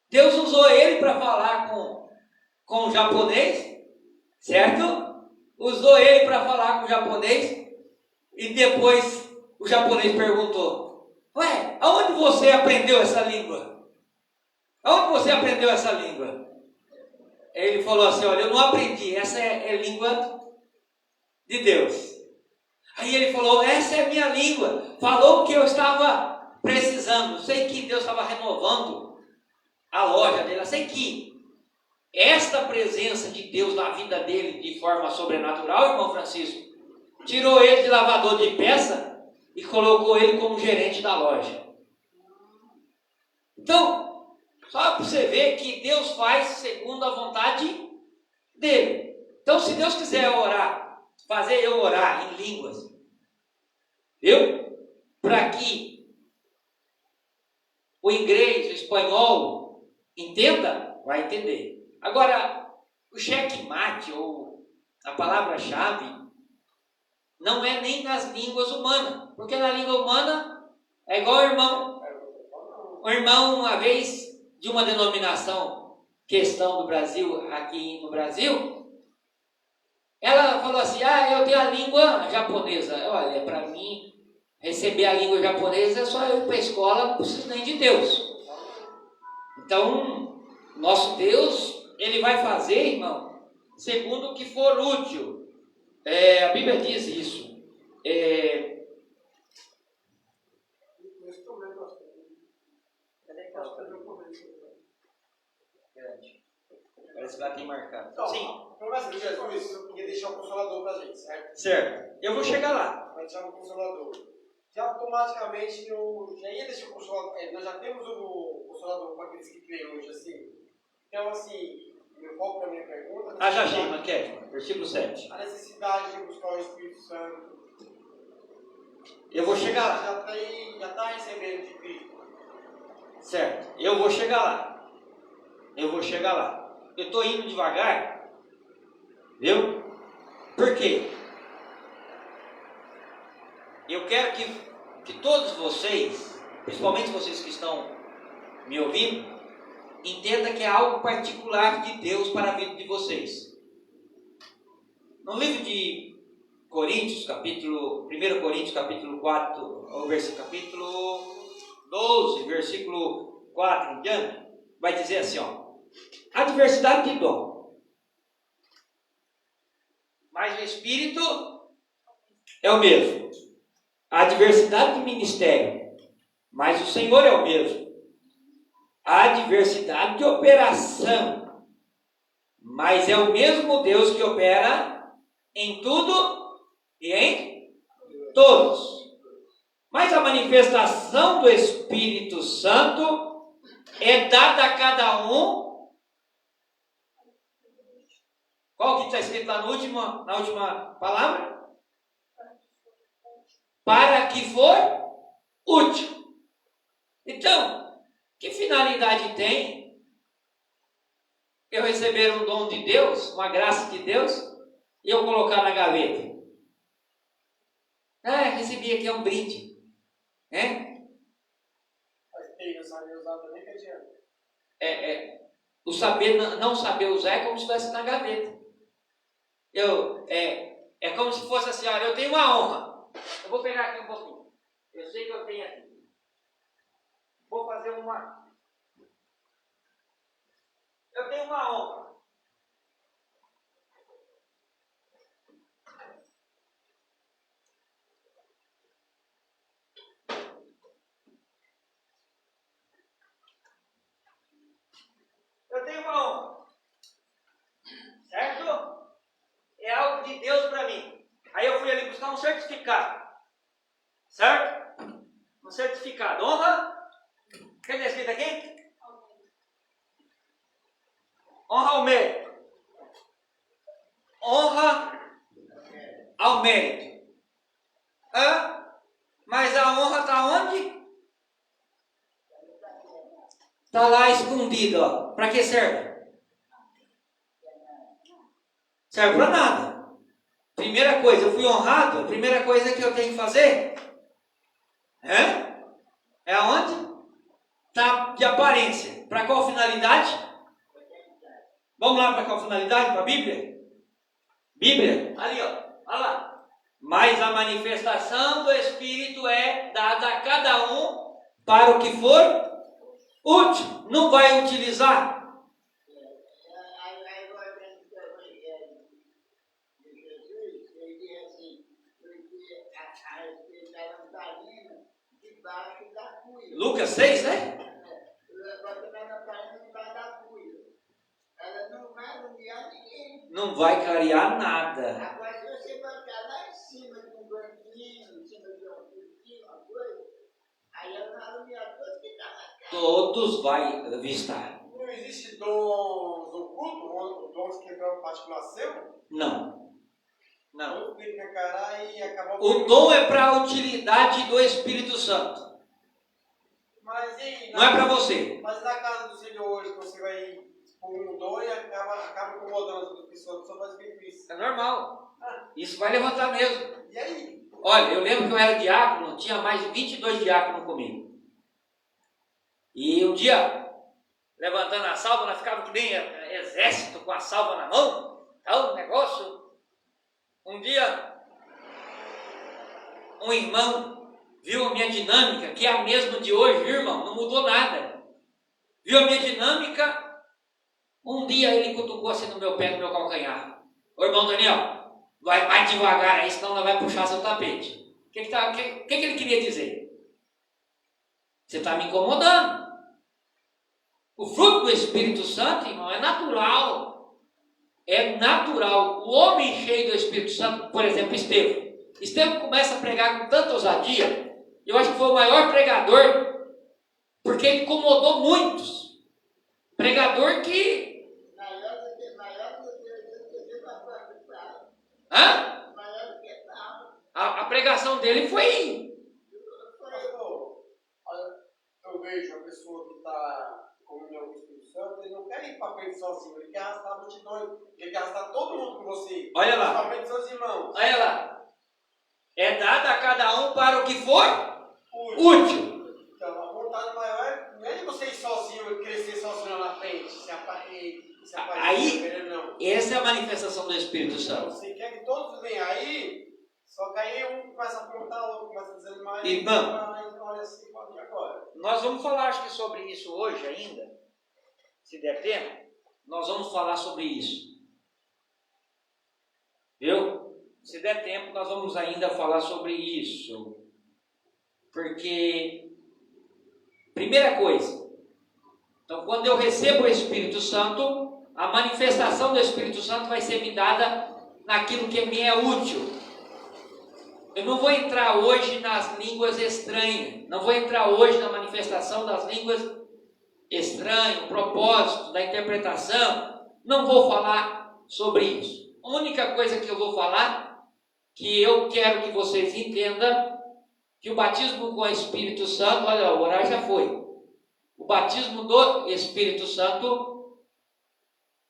Deus usou ele para falar com o japonês, certo? Usou ele para falar com o japonês e depois o japonês perguntou: ué, aonde você aprendeu essa língua? Aonde você aprendeu essa língua? Ele falou assim: olha, eu não aprendi, essa é a língua de Deus. Aí ele falou: essa é a minha língua. Falou que eu estava precisando. Sei que Deus estava renovando a loja dele. Eu sei que esta presença de Deus na vida dele de forma sobrenatural, irmão Francisco, tirou ele de lavador de peça e colocou ele como gerente da loja. Então, só para você ver que Deus faz segundo a vontade dele. Então, se Deus quiser orar, fazer eu orar em línguas, para que o inglês, o espanhol entenda, vai entender. Agora, o checkmate, ou a palavra-chave, não é nem nas línguas humanas, porque na língua humana é igual o irmão, uma vez, de uma denominação questão do Brasil, aqui no Brasil, ela falou assim, eu tenho a língua japonesa. Olha, para mim, receber a língua japonesa é só eu ir para a escola, não preciso nem de Deus. Então, nosso Deus, Ele vai fazer, irmão, segundo o que for útil. A Bíblia diz isso. Parece que lá tem marcado. Então, sim. A promessa de Jesus ia deixar o Consolador para a gente, certo? Certo. Eu vou chegar lá. Vai deixar o Consolador. Já automaticamente já ia deixar o Consolador. Nós já temos o Consolador para aqueles que creem hoje, assim. Então, assim, meu foco para a minha pergunta. Já achei, Maquete, versículo 7. A necessidade de buscar o Espírito Santo. Eu vou chegar lá. Já está recebendo de Cristo. Certo. Eu vou chegar lá. Eu estou indo devagar. Viu? Por quê? Eu quero que todos vocês, principalmente vocês que estão me ouvindo, entendam que é algo particular de Deus para a vida de vocês. No livro de Coríntios, 1 Coríntios, capítulo 4, ou capítulo 12, versículo 4 em diante, vai dizer assim, a diversidade de dom, mas o Espírito é o mesmo. A diversidade de ministério, mas o Senhor é o mesmo. A diversidade de operação, mas é o mesmo Deus que opera em tudo e em todos. Mas a manifestação do Espírito Santo é dada a cada um. Qual que está escrito lá na última palavra? Para que for útil. Então, que finalidade tem eu receber um dom de Deus, uma graça de Deus, e eu colocar na gaveta? Recebi aqui, é um brinde. Mas quem não sabe usar também que adianta. O saber, não saber usar é como se estivesse na gaveta. É como se fosse assim, olha, eu tenho uma honra. Eu vou pegar aqui um pouquinho. Eu sei que eu tenho aqui. Vou fazer uma. Eu tenho uma honra. Eu tenho uma honra. Certo? É algo de Deus para mim. Aí eu fui ali buscar um certificado. Certo? Um certificado. Honra. O que está escrito aqui? Honra ao mérito. Honra ao mérito. Mas a honra está onde? Está lá escondida. Para que serve? Serve para nada. Primeira coisa, eu fui honrado. A primeira coisa que eu tenho que fazer é aonde? Está de aparência. Para qual finalidade? Vamos lá para qual finalidade? Para a Bíblia? Bíblia? Ali, olha lá. Mas a manifestação do Espírito é dada a cada um para o que for útil. Não vai utilizar. Lucas 6, né? Não vai clarear nada. Agora, se você botar lá em cima de um banquinho, em cima de um curtinho, uma coisa, aí eu não alumia todo que está na casa. Todos vai visitar. Não existe dons ocultos, dons que é particular seu? Não. Não. Então tem que encarar e acabar O dom é para a utilidade do Espírito Santo. Mas e Não é para você. Mas na casa do Senhor hoje, você vai expor um dom e acaba incomodando as pessoas, a pessoa faz bem isso. É normal. Isso vai levantar mesmo. E aí? Olha, eu lembro que eu era diácono, tinha mais de 22 diáconos comigo. E um dia, levantando a salva, nós ficávamos que nem exército com a salva na mão. Tal negócio. Um dia, um irmão viu a minha dinâmica, que é a mesma de hoje, viu, irmão? Não mudou nada. Viu a minha dinâmica? Um dia ele cutucou assim no meu pé, no meu calcanhar. Ô irmão Daniel, vai mais devagar aí, senão ela vai puxar seu tapete. O que ele queria dizer? Você está me incomodando. O fruto do Espírito Santo, irmão, é natural. É natural. O homem cheio do Espírito Santo, por exemplo, Estevão. Estevão começa a pregar com tanta ousadia. Eu acho que foi o maior pregador, porque ele incomodou muitos. Pregador que... Hã? A pregação dele foi... Eu vejo a pessoa que está comunhão com o Espírito Santo, ele não quer ir para frente sozinho, ele quer arrastar a multidão, ele quer arrastar todo mundo com você. Olha lá. Principalmente seus irmãos. Olha lá. É dado a cada um para o que for útil. Então, a vontade maior não é de você ir sozinho e crescer sozinho lá na frente, se aparecer, Aí, não. essa é a manifestação do Espírito Santo. Você quer que todos venham aí, só que aí um começa a apontar, o outro começa a desanimar. Irmão, olha assim, pode agora. nós vamos falar acho que sobre isso hoje ainda, se der tempo, nós vamos falar sobre isso. Viu? Se der tempo, nós vamos ainda falar sobre isso. Porque, primeira coisa, então quando eu recebo o Espírito Santo, a manifestação do Espírito Santo vai ser me dada naquilo que me é útil. Eu não vou entrar hoje nas línguas estranhas, não vou entrar hoje na manifestação das línguas estranhas, o propósito da interpretação, não vou falar sobre isso. A única coisa que eu vou falar, que eu quero que vocês entendam, que o batismo com o Espírito Santo, olha, o horário já foi. O batismo do Espírito Santo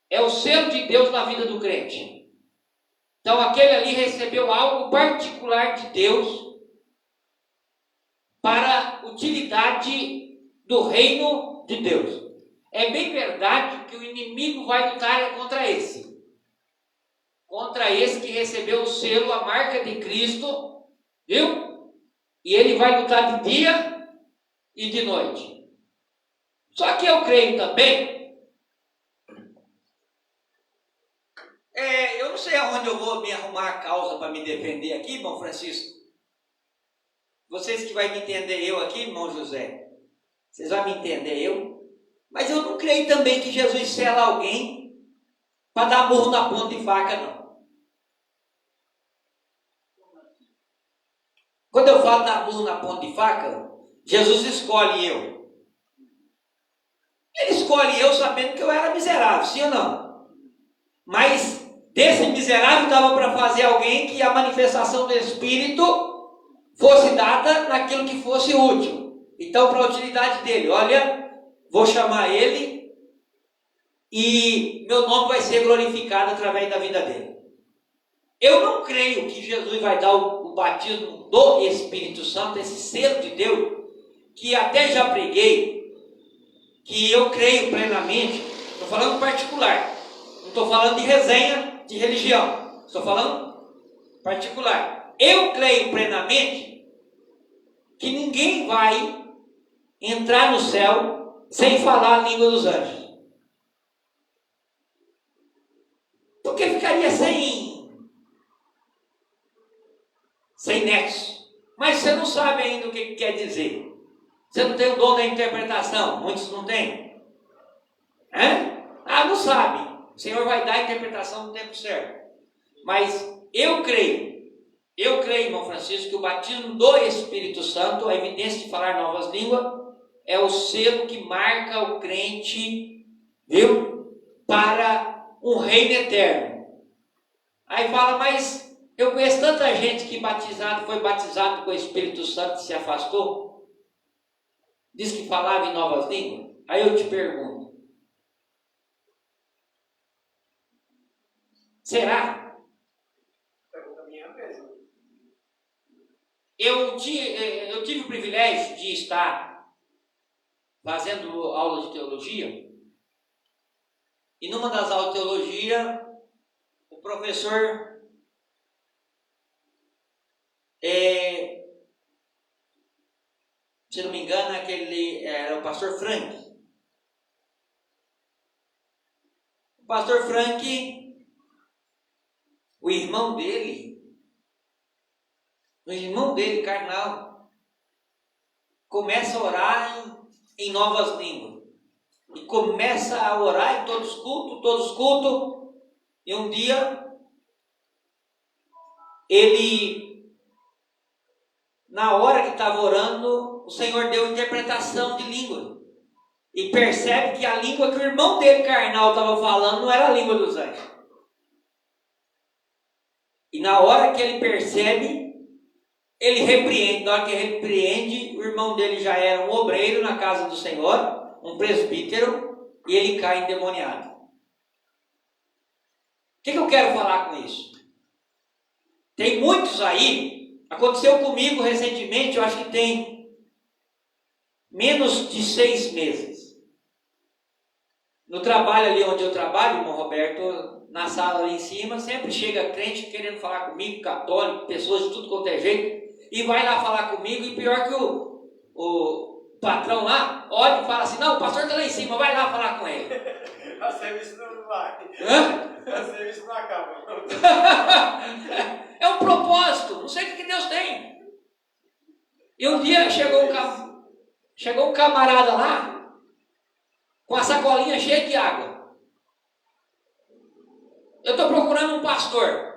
é o selo de Deus na vida do crente. Então aquele ali recebeu algo particular de Deus para utilidade do reino de Deus. É bem verdade que o inimigo vai lutar contra esse. Contra esse que recebeu o selo, a marca de Cristo, viu? E ele vai lutar de dia e de noite. Só que eu creio também... eu não sei aonde eu vou me arrumar a causa para me defender aqui, irmão Francisco. Vocês que vão me entender eu aqui, irmão José. Vocês vão me entender eu. Mas eu não creio também que Jesus sela alguém para dar murro na ponta de faca, não. Quando eu falo dar murro na ponta de faca, Jesus escolhe eu. Ele escolhe eu sabendo que eu era miserável, sim ou não? Mas desse miserável dava para fazer alguém que a manifestação do Espírito fosse dada naquilo que fosse útil. Então, para a utilidade dele, olha, vou chamar ele e meu nome vai ser glorificado através da vida dele. Eu não creio que Jesus vai dar o batismo do Espírito Santo, esse selo de Deus, que até já preguei, que eu creio plenamente. Estou falando particular, não estou falando de resenha de religião, estou falando particular. Eu creio plenamente que ninguém vai entrar no céu sem falar a língua dos anjos. Porque ficaria sem nexo. Mas você não sabe ainda o que quer dizer. Você não tem o dom da interpretação. Muitos não têm. Não sabe. O Senhor vai dar a interpretação no tempo certo. Mas eu creio, irmão Francisco, que o batismo do Espírito Santo, a evidência de falar novas línguas, é o selo que marca o crente, viu? Para um reino eterno. Aí fala, mas eu conheço tanta gente que foi batizado com o Espírito Santo e se afastou. Diz que falava em novas línguas. Aí eu te pergunto, será? Pergunta minha mesmo. Eu tive o privilégio de estar fazendo aula de teologia, e numa das aulas de teologia, o professor se não me engano, aquele era o pastor Frank. O pastor Frank, o irmão dele carnal, começa a orar em novas línguas. E começa a orar em todos os cultos. E um dia, ele, na hora que estava orando, o Senhor deu interpretação de língua. E percebe que a língua que o irmão dele carnal estava falando não era a língua dos anjos. E na hora que ele percebe, ele repreende. Na hora que ele repreende, o irmão dele já era um obreiro na casa do Senhor, um presbítero, e ele cai endemoniado. O que eu quero falar com isso? Tem muitos aí, aconteceu comigo recentemente, eu acho que tem menos de 6 meses. No trabalho ali onde eu trabalho, irmão Roberto, na sala ali em cima, sempre chega crente querendo falar comigo, católico, pessoas de tudo quanto é jeito, e vai lá falar comigo, e pior que o patrão lá, olha e fala assim, não, o pastor está lá em cima, vai lá falar com ele. A serviço não vai. Hã? A serviço não acaba. É um propósito, não sei o que Deus tem. E um dia chegou um camarada lá, com a sacolinha cheia de água. Eu estou procurando um pastor.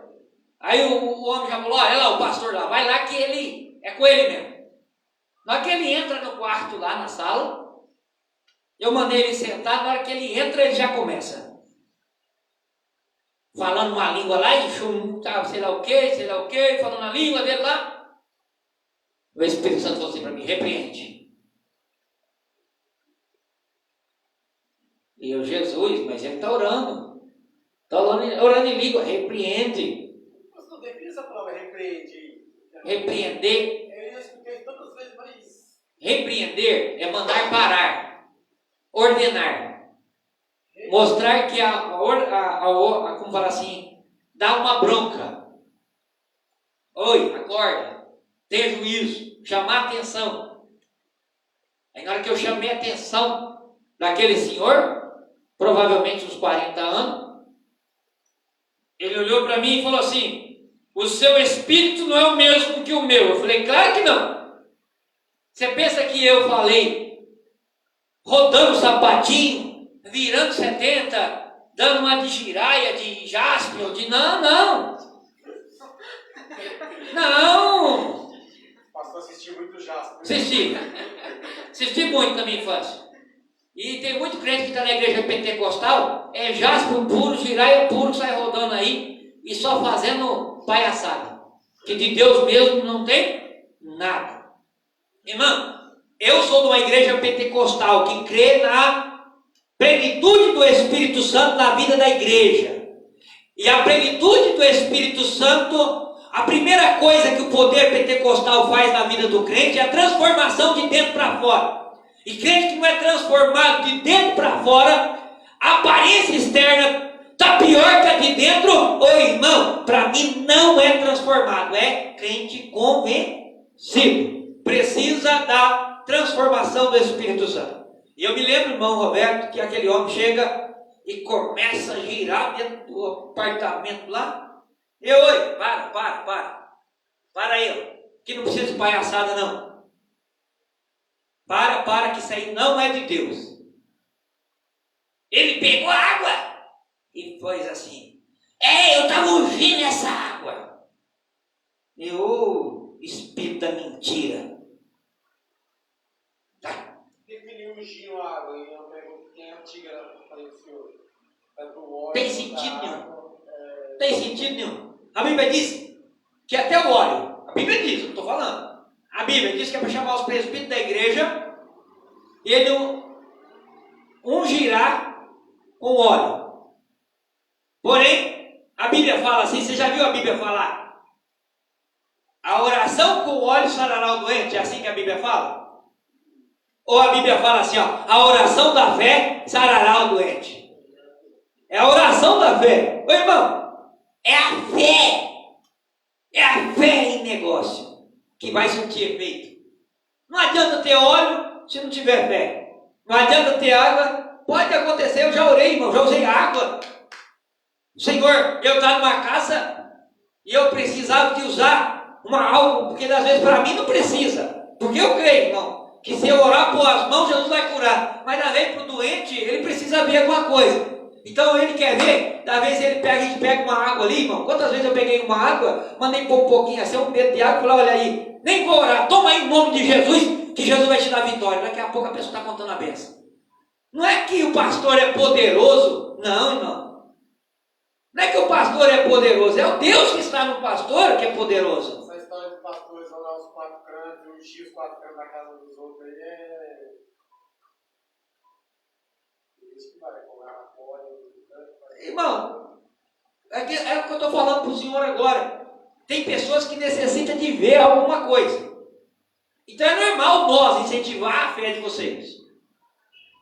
Aí o homem já falou, olha lá o pastor lá, vai lá que ele é com ele mesmo. Na hora que ele entra no quarto lá na sala, eu mandei ele sentar, na hora que ele entra ele já começa. Falando uma língua lá, e sei lá o que, falando a língua dele lá. O Espírito Santo falou assim para mim, repreende. E eu, Jesus, mas ele está orando. Está orando em língua, repreende. Mas não define essa palavra, repreende. Repreender. Eu escutei tantas vezes, mas... Repreender é mandar parar, ordenar. Mostrar que como fala assim, dá uma bronca. Oi, acorda, tenha juízo, chamar atenção. Aí na hora que eu chamei a atenção daquele senhor, provavelmente uns 40 anos, ele olhou para mim e falou assim, o seu espírito não é o mesmo que o meu. Eu falei, claro que não. Você pensa que eu falei rodando o sapatinho, virando 70, dando uma de giraia, de jaspion, de não. Pastor assistiu muito jaspion. Assisti muito na minha infância. E tem muito crente que está na igreja pentecostal, é jaspion puro, giraia puro, sai rodando aí e só fazendo palhaçada. Que de Deus mesmo não tem nada. Irmão, eu sou de uma igreja pentecostal que crê na plenitude do Espírito Santo na vida da igreja. E a plenitude do Espírito Santo, a primeira coisa que o poder pentecostal faz na vida do crente é a transformação de dentro para fora. E crente que não é transformado de dentro para fora, a aparência externa está pior que a de dentro. Ô irmão, para mim não é transformado, é crente convencido. Precisa da transformação do Espírito Santo. E eu me lembro, irmão Roberto, que aquele homem chega e começa a girar dentro do apartamento lá. E oi, para aí, que não precisa de palhaçada não. Para, que isso aí não é de Deus. Ele pegou a água e fez assim, eu estava ungindo essa água. E o espírito da mentira. sentido nenhum. A Bíblia diz que até o óleo, a Bíblia diz, não estou falando. A Bíblia diz que é para chamar os presbíteros da igreja, e ele ungirá com óleo. Porém, a Bíblia fala assim, você já viu a Bíblia falar? A oração com óleo sarará o doente, é assim que a Bíblia fala? Ou a Bíblia fala assim, ó, a oração da fé sarará o doente. É a oração da fé. Ô irmão, é a fé. É a fé em negócio que vai surtir efeito. Não adianta ter óleo se não tiver fé. Não adianta ter água. Pode acontecer, eu já orei, irmão, já usei água. Senhor, eu estava numa casa e eu precisava de usar algo, porque às vezes para mim não precisa. Porque eu creio, irmão, que se eu orar por as mãos, Jesus vai curar. Mas às vezes para o doente, ele precisa ver alguma coisa. Então ele quer ver, às vezes a gente pega uma água ali, irmão. Quantas vezes eu peguei uma água, mandei pôr um pouquinho assim, um dedo de água e falei, olha aí, nem vou orar, toma aí em nome de Jesus, que Jesus vai te dar vitória. Daqui a pouco a pessoa está contando a bênção. Não é que o pastor é poderoso, não, irmão. Não é que o pastor é poderoso, é o Deus que está no pastor que é poderoso. Essa história de pastores orar os 4 cantos, ungir os 4 cantos da casa dos outros aí é. Isso que vai cobrar a fora. Irmão, é o que eu estou falando para o senhor agora. Tem pessoas que necessitam de ver alguma coisa. Então é normal nós incentivar a fé de vocês.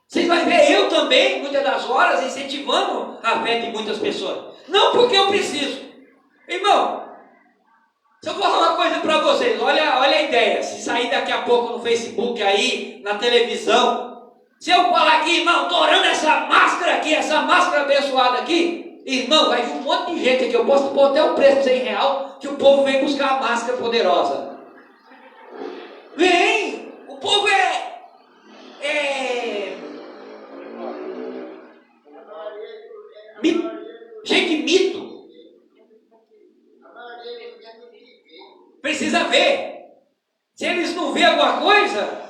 Vocês vão ver eu também, muitas das horas, incentivando a fé de muitas pessoas. Não porque eu preciso. Irmão, se eu falar uma coisa para vocês, olha a ideia. Se sair daqui a pouco no Facebook aí, na televisão, se eu falar aqui, irmão, estou orando essa máscara aqui, essa máscara abençoada aqui, irmão, vai vir um monte de gente aqui, eu posso pôr até o preço de R$100, que o povo vem buscar a máscara poderosa. Vem! O povo gente, mito. Precisa ver. Se eles não vêem alguma coisa,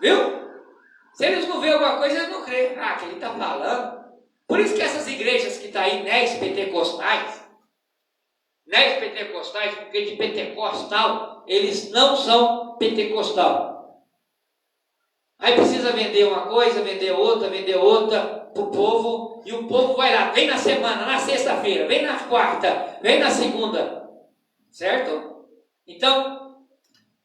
viu? Se eles não vêem alguma coisa, eles não creem. Ah, que ele está falando. Por isso que essas igrejas que estão aí, pentecostais, porque de pentecostal, eles não são pentecostal. Aí precisa vender uma coisa, vender outra para o povo, e o povo vai lá, vem na semana, na sexta-feira, vem na quarta, vem na segunda, certo? Então,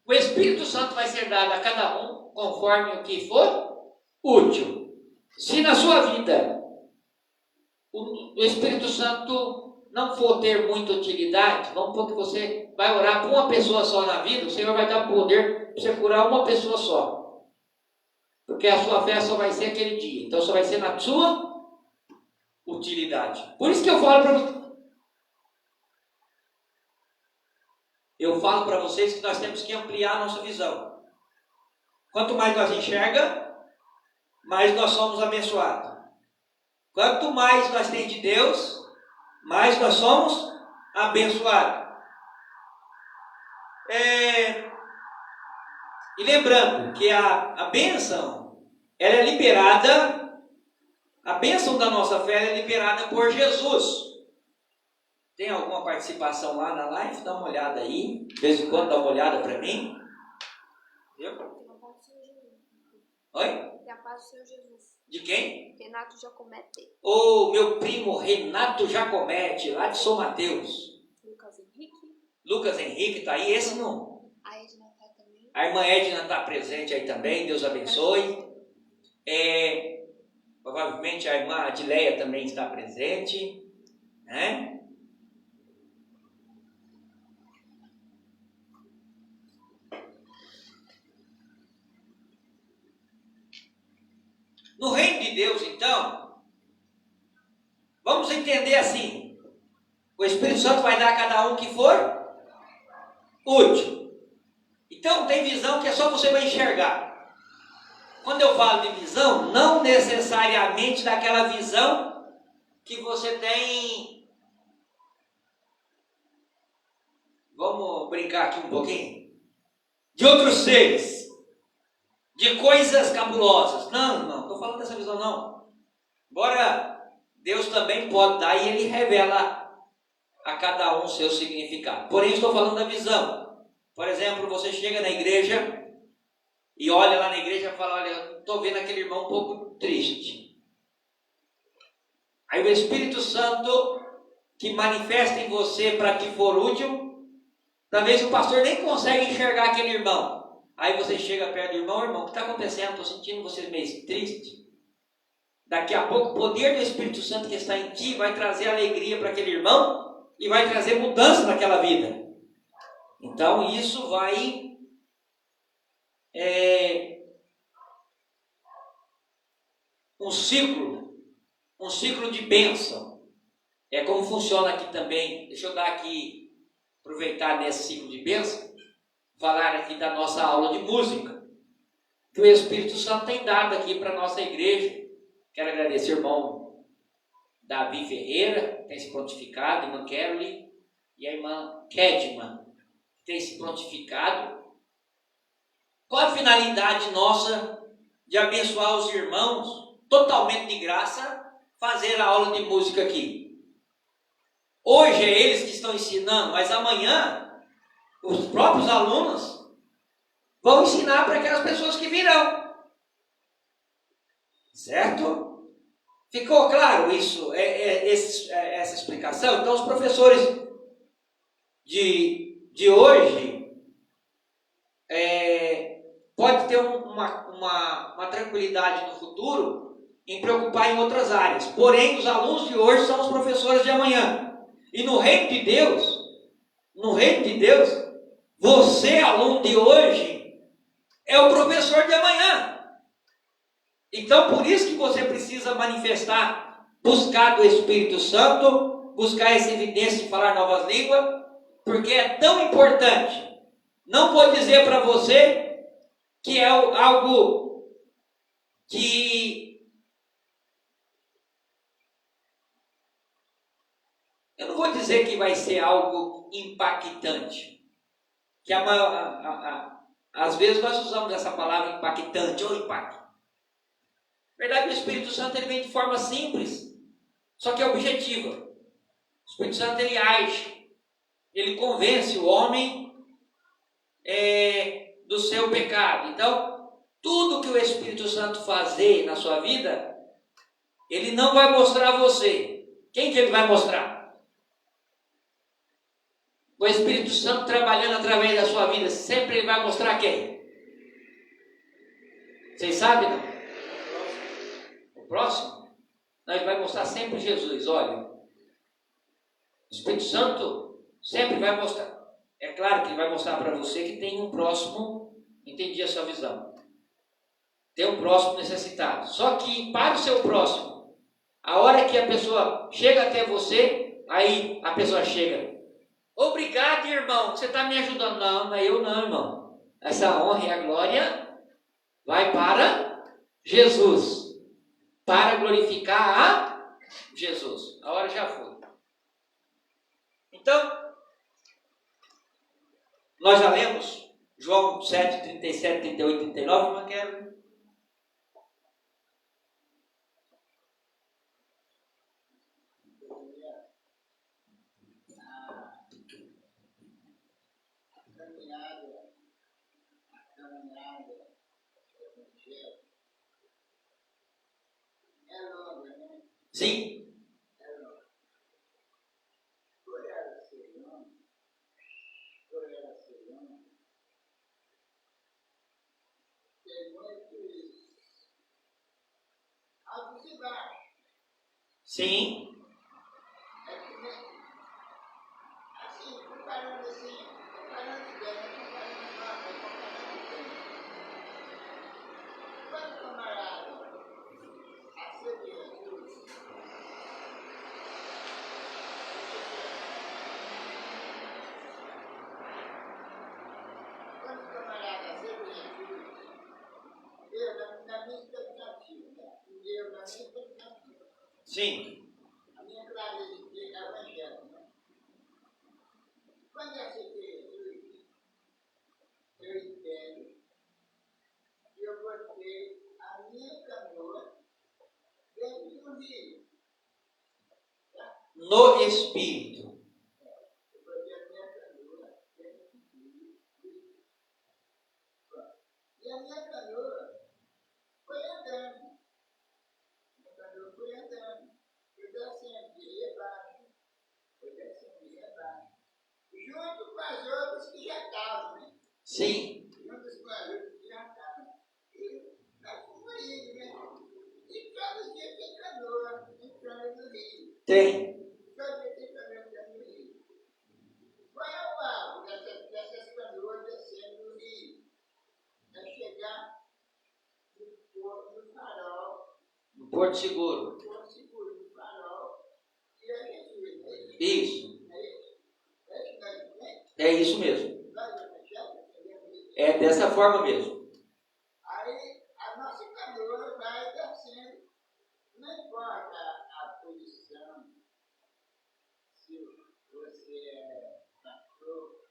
o Espírito Santo vai ser dado a cada um conforme o que for útil. Se na sua vida o Espírito Santo não for ter muita utilidade, vamos supor que você vai orar por uma pessoa só na vida, o Senhor vai dar poder para você curar uma pessoa só. Porque a sua fé só vai ser aquele dia. Então só vai ser na sua utilidade. Por isso que eu falo para vocês que nós temos que ampliar a nossa visão. Quanto mais nós enxergamos, mais nós somos abençoados. Quanto mais nós temos de Deus, mais nós somos abençoados. E lembrando que a bênção, ela é liberada, a bênção da nossa fé é liberada por Jesus. Tem alguma participação lá na live? Dá uma olhada aí, de vez em quando dá uma olhada para mim. Viu? Oi? E a paz do Senhor Jesus. De quem? Renato Jacomete. O meu primo Renato Jacomete, lá de São Mateus. Lucas Henrique. Lucas Henrique está aí, esse não. A Edna está também. A irmã Edna está presente aí também, Deus abençoe. Provavelmente a irmã Adileia também está presente, né? No reino de Deus, então, vamos entender assim: o Espírito Santo vai dar a cada um que for útil. Então, tem visão que é só você vai enxergar. Quando eu falo de visão, não necessariamente daquela visão que você tem. Vamos brincar aqui um pouquinho? De outros seres. De coisas cabulosas. Não estou falando dessa visão não. Embora Deus também pode dar e Ele revela a cada um seu significado. Porém, estou falando da visão. Por exemplo, você chega na igreja e olha lá na igreja e fala, olha, estou vendo aquele irmão um pouco triste. Aí o Espírito Santo, que manifesta em você para que for útil, talvez o pastor nem consegue enxergar aquele irmão. Aí você chega perto do irmão, irmão, o que está acontecendo? Estou sentindo você meio triste. Daqui a pouco o poder do Espírito Santo que está em ti vai trazer alegria para aquele irmão e vai trazer mudança naquela vida. Então isso vai um ciclo de bênção. É como funciona aqui também. Deixa eu dar aqui, aproveitar nesse ciclo de bênção, falar aqui da nossa aula de música, que o Espírito Santo tem dado aqui para a nossa igreja. Quero agradecer ao irmão Davi Ferreira, que tem se prontificado, a irmã Caroline e a irmã Kedman, que tem se prontificado. Qual a finalidade nossa de abençoar os irmãos, totalmente de graça, fazer a aula de música aqui? Hoje é eles que estão ensinando, mas amanhã os próprios alunos vão ensinar para aquelas pessoas que virão. Certo? Ficou claro isso, essa explicação? Então, os professores de hoje pode ter uma tranquilidade no futuro em preocupar em outras áreas. Porém, os alunos de hoje são os professores de amanhã. E no reino de Deus, você, aluno de hoje, é o professor de amanhã. Então, por isso que você precisa manifestar, buscar do Espírito Santo, buscar essa evidência de falar novas línguas, porque é tão importante. Não vou dizer para você que é algo que... Eu não vou dizer que vai ser algo impactante. Que às vezes nós usamos essa palavra impactante ou impacto. Na verdade, o Espírito Santo ele vem de forma simples, só que é objetiva. O Espírito Santo ele age, ele convence o homem do seu pecado. Então, tudo que o Espírito Santo fazer na sua vida, ele não vai mostrar a você. Quem que ele vai mostrar? O Espírito Santo trabalhando através da sua vida, sempre ele vai mostrar quem? Vocês sabem, não? O próximo? Não, ele vai mostrar sempre Jesus. Olha, o Espírito Santo sempre vai mostrar. É claro que ele vai mostrar para você que tem um próximo, entendi a sua visão. Tem um próximo necessitado. Só que para o seu próximo, a hora que a pessoa chega até você, aí a pessoa chega. Obrigado, irmão, você está me ajudando. Não, eu não, irmão. Essa honra e a glória vai para Jesus. Para glorificar a Jesus. A hora já foi. Então, nós já lemos João 7, 37, 38, 39, irmã Quero. Sim. Sim. Sim. A minha clareza de ver é o evangelho, né? Quando eu aceitei Jesus, eu entendo que eu botei a minha canoa dentro do rio. Tá? No Espírito. as outras que já estavam, né? Sim. Juntas com as outras que já estavam. E nós fomos indo, né? E todo dia tem canoa entrando no rio. Tem. Todo dia tem canoa entrando no rio. Qual é o alvo dessas canoas descendo no rio? É chegar no farol. No Porto Seguro. No Porto Seguro, no farol. E a Jesus, é isso? Isso. É isso? É isso que nós entendemos? É isso mesmo. Nós evangélicos entendemos isso? É dessa forma mesmo. Aí a nossa canoa vai descendo. Não importa a posição, se você é pastor,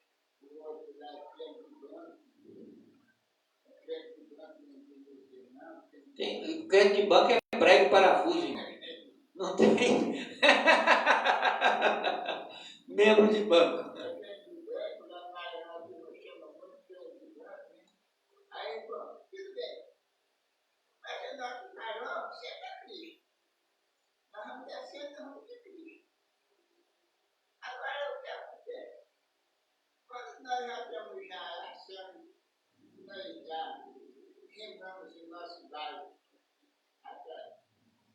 o outro lá é crente do banco. Crente do banco não tem você não. Tem, crente de banco é prego e parafuso, irmão. Não tem. Membro de banco. É crente do banco, lá na área que chama muito crente do banco, né? Aí, bom, tudo bem. Mas o nosso farol sempre é Cristo. Nós vamos descendo, nós vamos de Cristo. Agora, o que acontece? Quando nós já estamos já achando, nós já remamos o nosso barco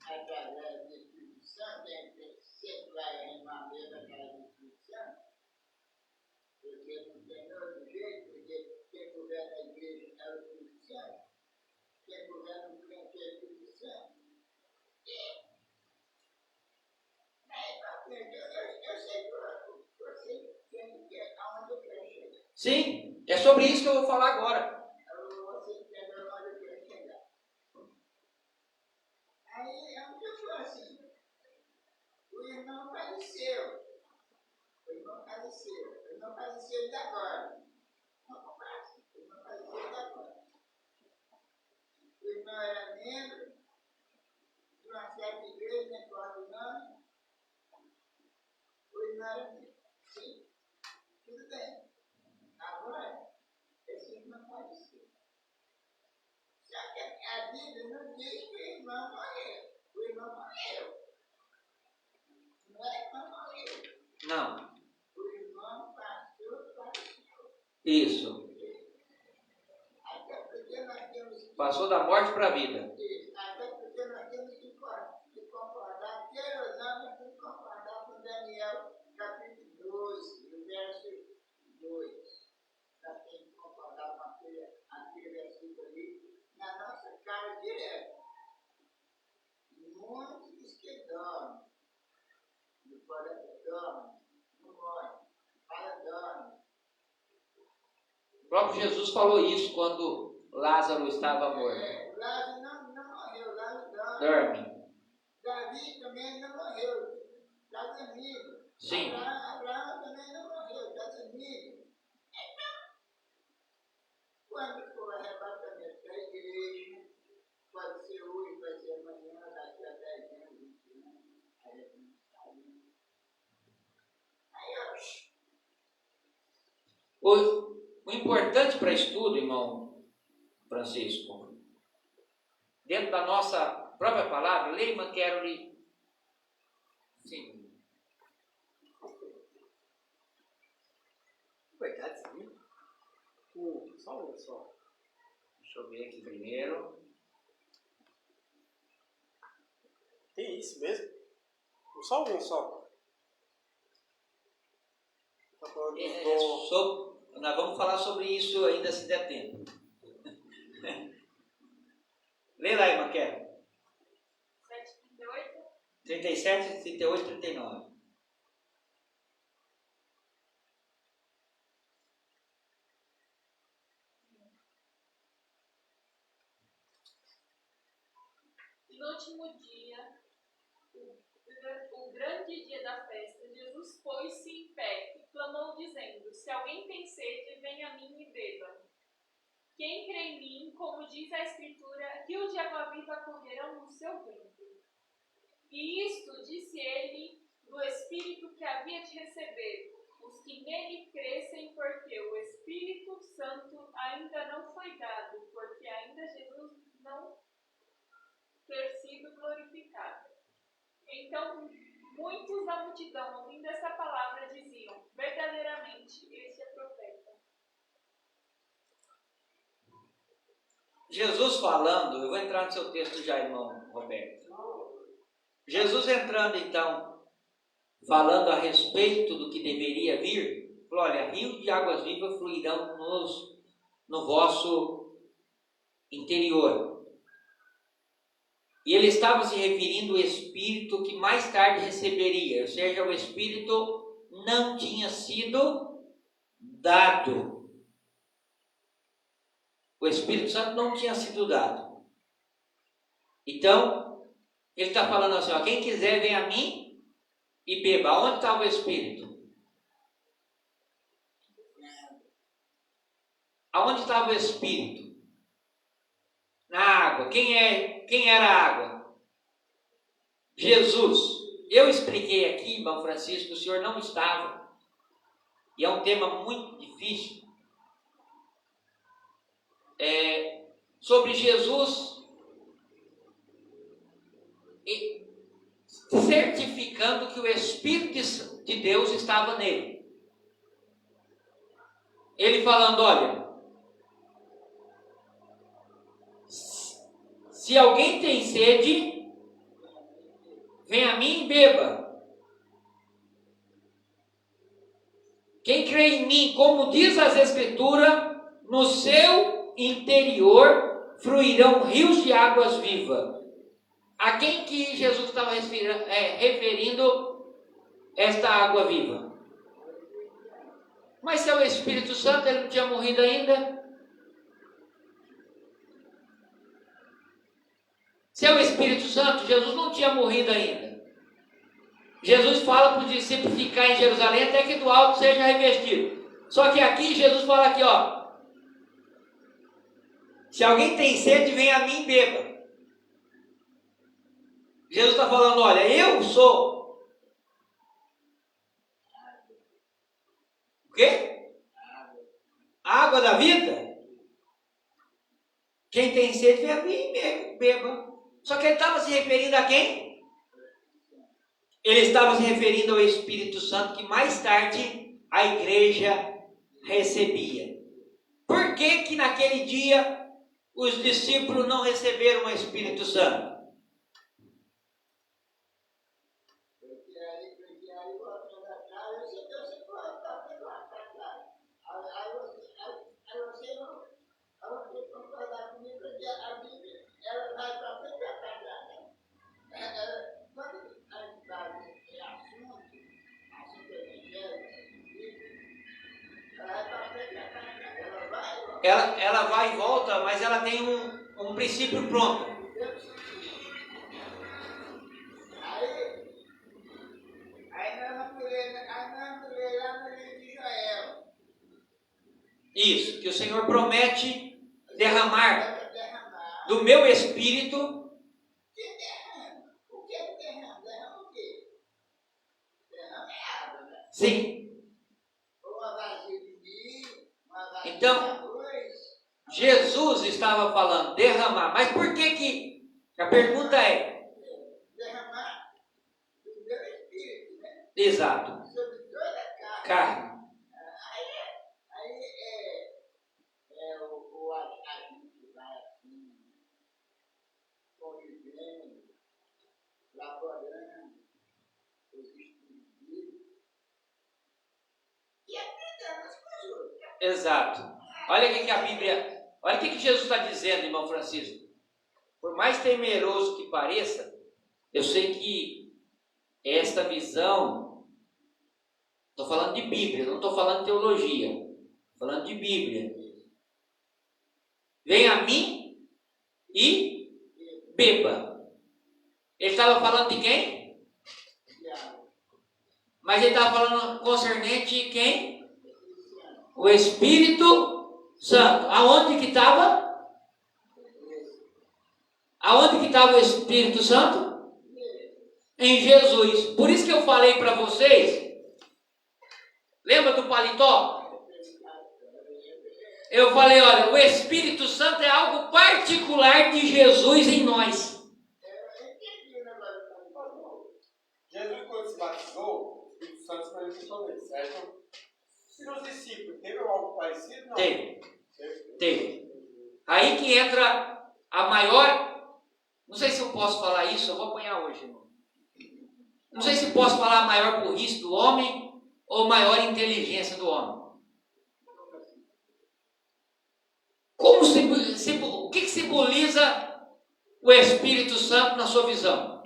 através do Espírito Santo, a gente sempre vai remar mesmo através do Espírito Santo, porque não tem outro jeito, porque quem governa a igreja é o Espírito Santo, quem governa o crente é o Espírito Santo. E daí para frente, eu sei que você entende aonde eu quero chegar. Sim, é sobre isso que eu vou falar agora. Você entendeu aonde eu quero chegar. Aí é um tipo assim, o irmão faleceu. O irmão faleceu de agora. Não compara-se, o irmão faleceu de agora. O irmão era membro de uma certa igreja, não importa o nome. O irmão era membro. Sim, tudo bem. Agora, esse irmão faleceu. Só que a Bíblia não diz que o irmão morreu. O irmão morreu. Não é que não morreu. Não. O irmão passou para o Senhor. Isso. Até porque nós temos que... Passou da morte para a vida. Isso. Até porque nós temos que concordar, quer ou não, nós temos que concordar com Daniel, capítulo 12, o verso 2. Nós temos que concordar com aquele versículo ali, na nossa cara direta. Muitos que dormem, no coração dormem, não morrem, fala dormem. O próprio Jesus falou isso quando Lázaro estava morto. Lázaro não morreu, Lázaro dorme. Dorme. Davi também não morreu, está dormindo. Sim. Abraão também não morreu, está dormindo. Então, quando for o arrebatamento da igreja, pode ser hoje, pode ser amanhã, daqui a 10 anos, 20 anos, aí a gente não sabe. Aí, O importante para estudo, irmão Francisco, dentro da nossa própria palavra, Lehman Carroll, sim. Verdade, sim. Só um só. Deixa eu ver aqui primeiro. Tem isso mesmo? Só um só. Tá falando Nós vamos falar sobre isso ainda se der tempo. Lê lá, irmã Carroll. 7:38. 37, 38, 39. No último dia, o grande dia da festa, Jesus pôs-se em pé e clamou dizendo: se alguém tem sede, venha a mim e beba. Quem crê em mim, como diz a Escritura, rios de água viva correrão no seu ventre. E isto disse ele do Espírito que havia de receber, os que nele crescem, porque o Espírito Santo ainda não foi dado, porque ainda Jesus não ter sido glorificado. Então, muitos da multidão, ouvindo essa palavra, diziam: verdadeiramente, este é Jesus falando, eu vou entrar no seu texto já, irmão Roberto. Jesus entrando então, falando a respeito do que deveria vir, falou, olha, rios de águas vivas fluirão no vosso interior. E ele estava se referindo ao Espírito que mais tarde receberia, ou seja, o Espírito não tinha sido dado. O Espírito Santo não tinha sido dado. Então, ele está falando assim, ó, quem quiser vem a mim e beba. Onde estava o Espírito? Aonde estava o Espírito? Na água. Quem era a água? Jesus. Eu expliquei aqui, irmão Francisco, o senhor não estava. E é um tema muito difícil. Sobre Jesus certificando que o Espírito de Deus estava nele. Ele falando, olha, se alguém tem sede, vem a mim e beba. Quem crê em mim, como diz as Escrituras, no seu interior fluirão rios de águas vivas. A quem que Jesus estava referindo esta água viva? Mas se é o Espírito Santo, ele não tinha morrido ainda? Se é o Espírito Santo, Jesus não tinha morrido ainda. Jesus fala para os discípulos ficar em Jerusalém até que do alto seja revestido. Só que aqui Jesus fala aqui, ó, se alguém tem sede, vem a mim e beba. Jesus está falando, olha, eu sou o quê? A água da vida. Quem tem sede, vem a mim e beba. Só que ele estava se referindo a quem? Ele estava se referindo ao Espírito Santo que mais tarde a igreja recebia. Por que que naquele dia os discípulos não receberam o Espírito Santo? Ela vai e volta, mas ela tem um princípio pronto. Aí nós vamos ler lá no livro de Joel. Isso, que o Senhor promete derramar do meu Espírito. Que derrama? O que é derrama? Derrama o quê? Derrama é água, né? Sim. Uma vazia de milho, uma vazia Então, de arroz. Jesus estava falando derramar, mas por que a pergunta é? Derramar do meu espírito, né? Exato. Sobre toda a carne. Carne. Aí é o agente que vai assim, convivendo, laborando, os espíritos, e aprendendo as coisas. Exato. Olha o que a Bíblia, olha o que Jesus está dizendo, irmão Francisco. Por mais temeroso que pareça, eu sei que esta visão, estou falando de Bíblia, não estou falando de teologia, estou falando de Bíblia. Vem a mim e beba. Ele estava falando de quem? Mas ele estava falando concernente quem? O Espírito Santo. Aonde que estava? Aonde que estava o Espírito Santo? Em Jesus. Por isso que eu falei para vocês, lembra do paletó? Eu falei, olha, o Espírito Santo é algo particular de Jesus em nós. Jesus, quando se batizou, o Espírito Santo se manifestou nele, certo? Se nos discípulos teve algo parecido? Não. Teve. Aí que entra a maior, não sei se eu posso falar isso, eu vou apanhar hoje, irmão. Não sei se posso falar a maior burrice do homem ou maior inteligência do homem. O que simboliza o Espírito Santo na sua visão?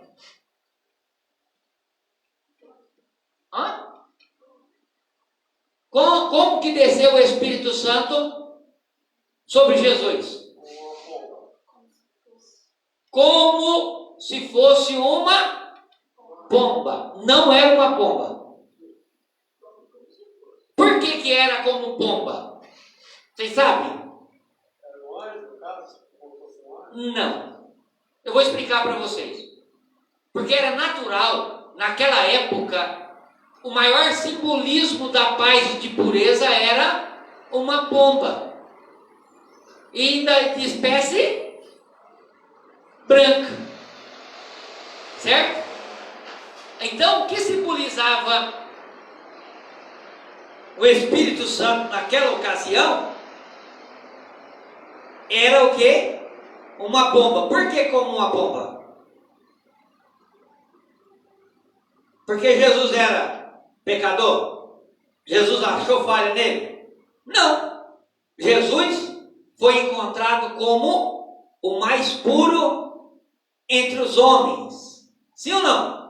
Hã? Como que desceu o Espírito Santo sobre Jesus? Como se fosse uma pomba. Não era uma pomba. Por que era como pomba? Vocês sabem? Não. Eu vou explicar para vocês. Porque era natural, naquela época, o maior simbolismo da paz e de pureza era uma pomba. E ainda de espécie branca. Certo? Então, o que simbolizava o Espírito Santo naquela ocasião era o quê? Uma pomba. Por que como uma pomba? Porque Jesus era pecador? Jesus achou falha nele? Não. Jesus foi encontrado como o mais puro entre os homens. Sim ou não?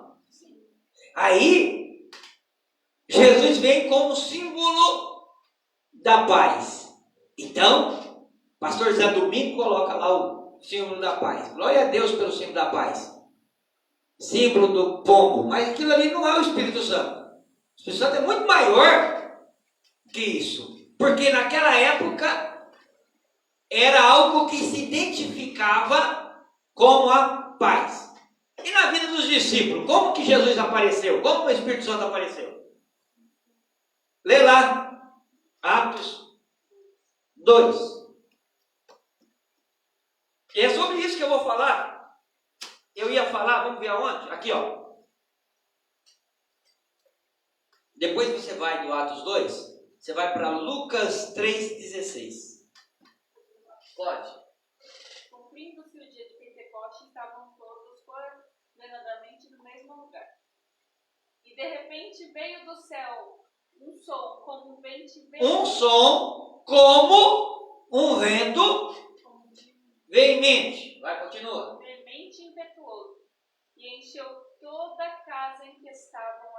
Aí, Jesus vem como símbolo da paz. Então, pastor Zé Domingo coloca lá o símbolo da paz. Glória a Deus pelo símbolo da paz. Símbolo do pombo. Mas aquilo ali não é o Espírito Santo. O Espírito Santo é muito maior que isso. Porque naquela época era algo que se identificava como a paz. E na vida dos discípulos, como que Jesus apareceu? Como o Espírito Santo apareceu? Lê lá, Atos 2. E é sobre isso que eu vou falar. Eu ia falar, vamos ver aonde? Aqui, ó. Depois você vai do Atos 2, você vai para Lucas 3,16. Pode. Cumprindo-se o dia de Pentecostes, estavam todos coordenadamente no mesmo lugar. E de repente veio do céu um som como um vento veemente. Vai, continua. veemente e impetuoso, e encheu toda a casa em que estavam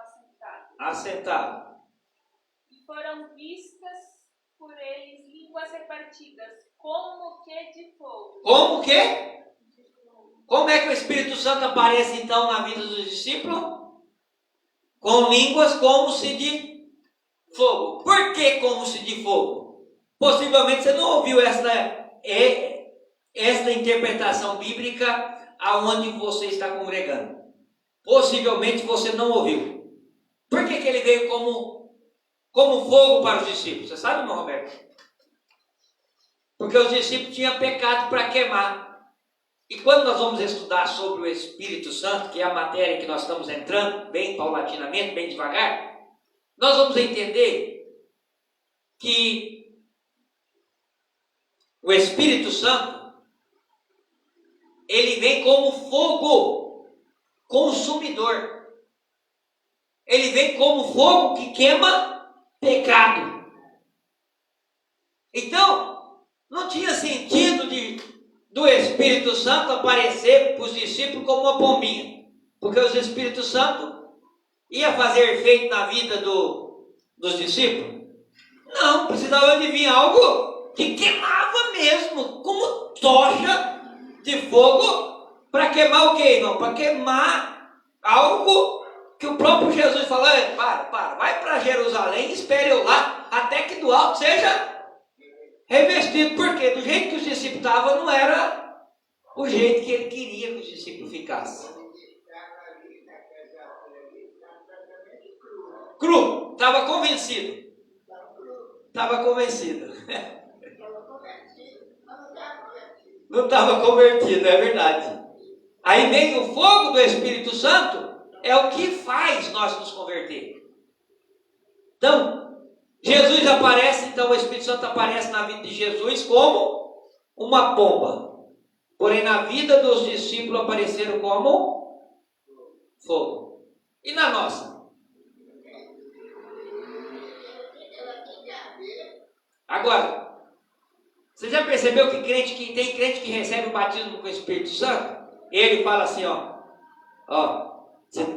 assentados. E foram vistas por eles línguas repartidas, como que de fogo. Como que? Como é que o Espírito Santo aparece então na vida dos discípulos? Com línguas como se de fogo. Por que como se de fogo? Possivelmente você não ouviu esta interpretação bíblica aonde você está congregando. Possivelmente você não ouviu. Por que ele veio como fogo para os discípulos? Você sabe, irmão Roberto? Porque os discípulos tinham pecado para queimar. E quando nós vamos estudar sobre o Espírito Santo, que é a matéria que nós estamos entrando, bem paulatinamente, bem devagar, nós vamos entender que o Espírito Santo, ele vem como fogo consumidor. Ele vem como fogo que queima pecado. Então, não tinha sentido do Espírito Santo aparecer para os discípulos como uma pombinha. Porque o Espírito Santo ia fazer efeito na vida dos discípulos? Não, precisava de vir algo que queimava mesmo, como tocha de fogo, para queimar o quê, irmão? Para queimar algo que o próprio Jesus falou: vai para Jerusalém, espere eu lá, até que do alto seja revestido. Por quê? Do jeito que os discípulos estavam, não era o jeito que ele queria que os discípulos ficassem. Cru, estava convencido. Estava convencido. Não estava convertido, é verdade. Aí vem o fogo do Espírito Santo, é o que faz nós nos converter. Então, Jesus aparece, então o Espírito Santo aparece na vida de Jesus como uma pomba. Porém, na vida dos discípulos apareceram como fogo. E na nossa? Agora, você já percebeu que tem crente que recebe o batismo com o Espírito Santo? Ele fala assim,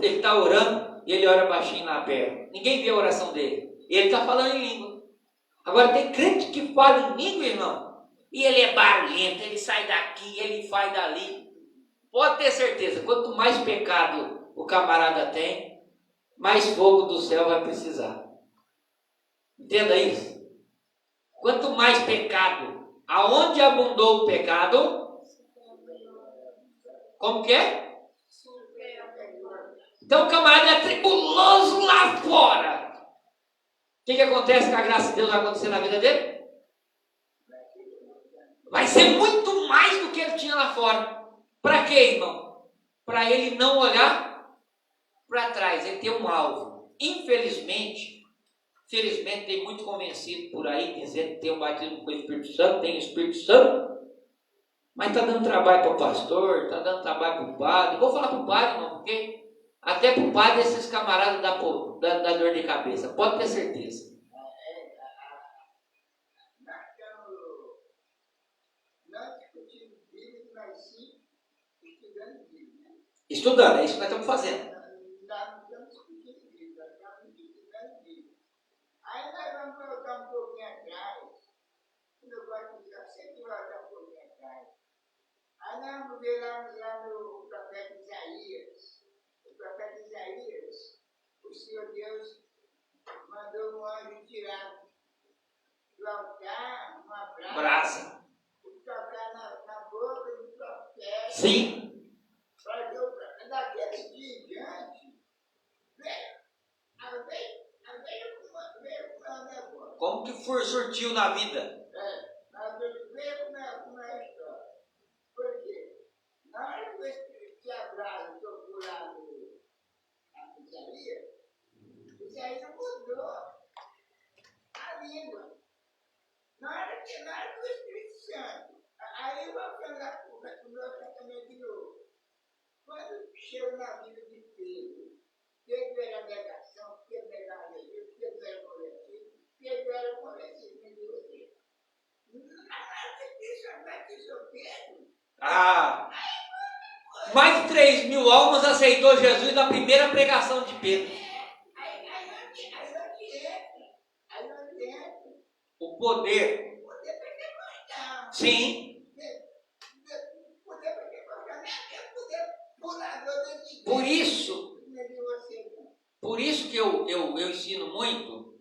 ele está orando e ele ora baixinho na perna. Ninguém vê a oração dele. Ele está falando em língua. Agora tem crente que fala em língua, irmão, e ele é barulhento, ele sai daqui, ele faz dali. Pode ter certeza, quanto mais pecado o camarada tem, mais fogo do céu vai precisar. Entenda isso. Quanto mais pecado, aonde abundou o pecado, como que é? Então o camarada é tribuloso lá fora. O que acontece com a graça de Deus vai acontecer na vida dele? Vai ser muito mais do que ele tinha lá fora. Para quê, irmão? Para ele não olhar para trás, ele tem um alvo. Infelizmente, tem muito convencido por aí, dizendo que tem um batismo com o Espírito Santo, tem o Espírito Santo, mas está dando trabalho para o pastor, está dando trabalho para o padre. Vou falar para o padre, não, porque até para o padre esses camaradas dá dor de cabeça, pode ter certeza. Não discutindo Bíblia, mas sim estudando Bíblia. Estudando, é isso que nós estamos fazendo. Não estamos discutindo Bíblia, nós estamos estudando Bíblia. Aí nós vamos voltar um pouquinho atrás. Eu gosto de sempre voltar um pouquinho atrás. Aí nós vamos ver lá no profeta Isaías. O profeta Isaías, o Senhor Deus mandou um anjo tirar do altar uma brasa. Tocar na boca do profeta. Sim. Daquele dia em diante, veio com um negócio. Como que surtiu na vida? Veio com uma história. Por quê? Na hora que a brasa tocou lá na pizzaria, Isaías mudou a língua. Na hora que o Espírito Santo, aí eu vou falar com o meu tratamento de novo. Quando chegou na vida de Pedro, Pedro era negação, Pedro era religião, Pedro era convertido, Pedro era convertido, me deu assim. Na hora que o Espírito Santo batizou Pedro, mais de 3.000 almas aceitou Jesus na primeira pregação de Pedro. aí onde entra. O poder. O poder para quebrar. Sim. O poder para quebrar. É poder pulador da gente. Por isso que eu ensino muito.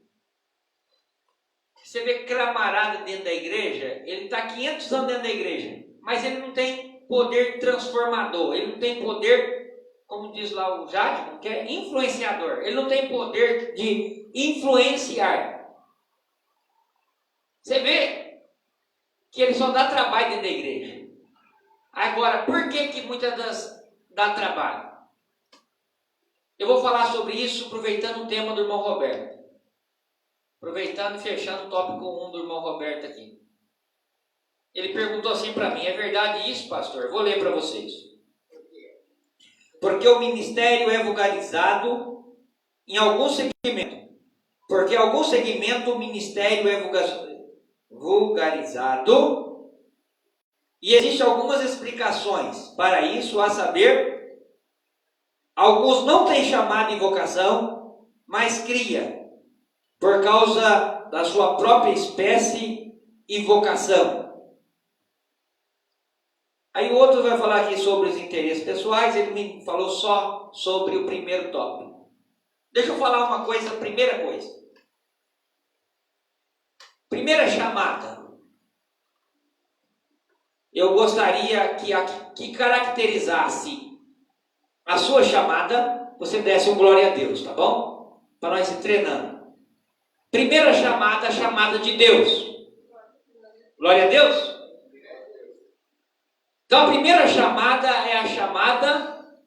Você vê que camarada dentro da igreja, ele está 500 anos dentro da igreja, mas ele não tem poder transformador, ele não tem poder, como diz lá o Jadson, que é influenciador, ele não tem poder de influenciar. Você vê que ele só dá trabalho dentro da igreja. Agora, por que muitas das dá trabalho? Eu vou falar sobre isso aproveitando o tema do irmão Roberto. Aproveitando e fechando o tópico 1 do irmão Roberto aqui. Ele perguntou assim para mim: é verdade isso, pastor? Vou ler para vocês. Porque o ministério é vulgarizado em algum segmento. Porque em algum segmento o ministério é vulgarizado. E existem algumas explicações para isso, a saber, alguns não têm chamada em vocação, mas cria, por causa da sua própria espécie e vocação. Aí o outro vai falar aqui sobre os interesses pessoais, ele me falou só sobre o primeiro tópico. Deixa eu falar uma coisa, primeira coisa. Primeira chamada. Eu gostaria que caracterizasse a sua chamada, você desse um glória a Deus, tá bom? Para nós ir treinando. Primeira chamada, a chamada de Deus. Glória a Deus. Então a primeira chamada é a chamada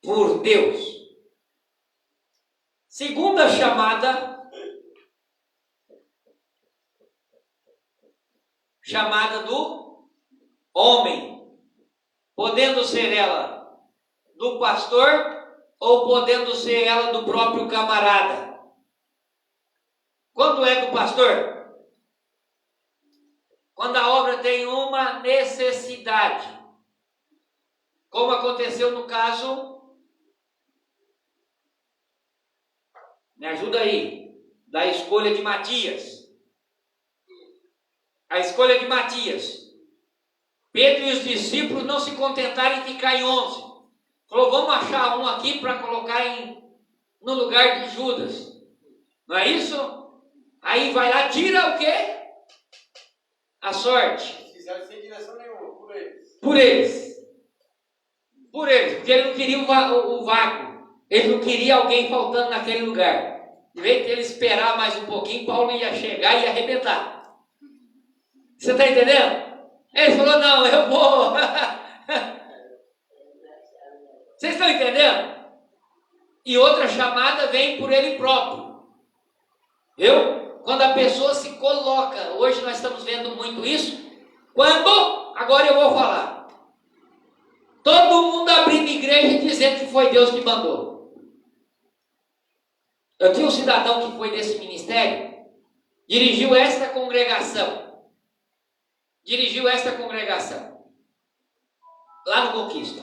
por Deus. Segunda chamada, chamada do homem, podendo ser ela do pastor ou podendo ser ela do próprio camarada. Quando é do pastor? Quando a obra tem uma necessidade, como aconteceu no caso, me ajuda aí, da escolha de Matias. A escolha de Matias. Pedro e os discípulos não se contentaram em ficar em 11. Falou, vamos achar um aqui para colocar no lugar de Judas. Não é isso? Aí vai lá, tira o quê? A sorte. Fizeram sem direção nenhuma, por eles. Por eles. Por eles, porque ele não queria o vácuo. Ele não queria alguém faltando naquele lugar. Em vez de ele esperar mais um pouquinho, Paulo ia chegar e ia arrebentar. Você está entendendo? Ele falou, não, eu vou. Vocês estão entendendo? E outra chamada vem por ele próprio. Viu? Quando a pessoa se coloca, hoje nós estamos vendo muito isso. Quando, agora eu vou falar. Todo mundo abrindo igreja dizendo que foi Deus que mandou. Eu tinha um cidadão que foi desse ministério, dirigiu esta congregação. Lá no Conquista.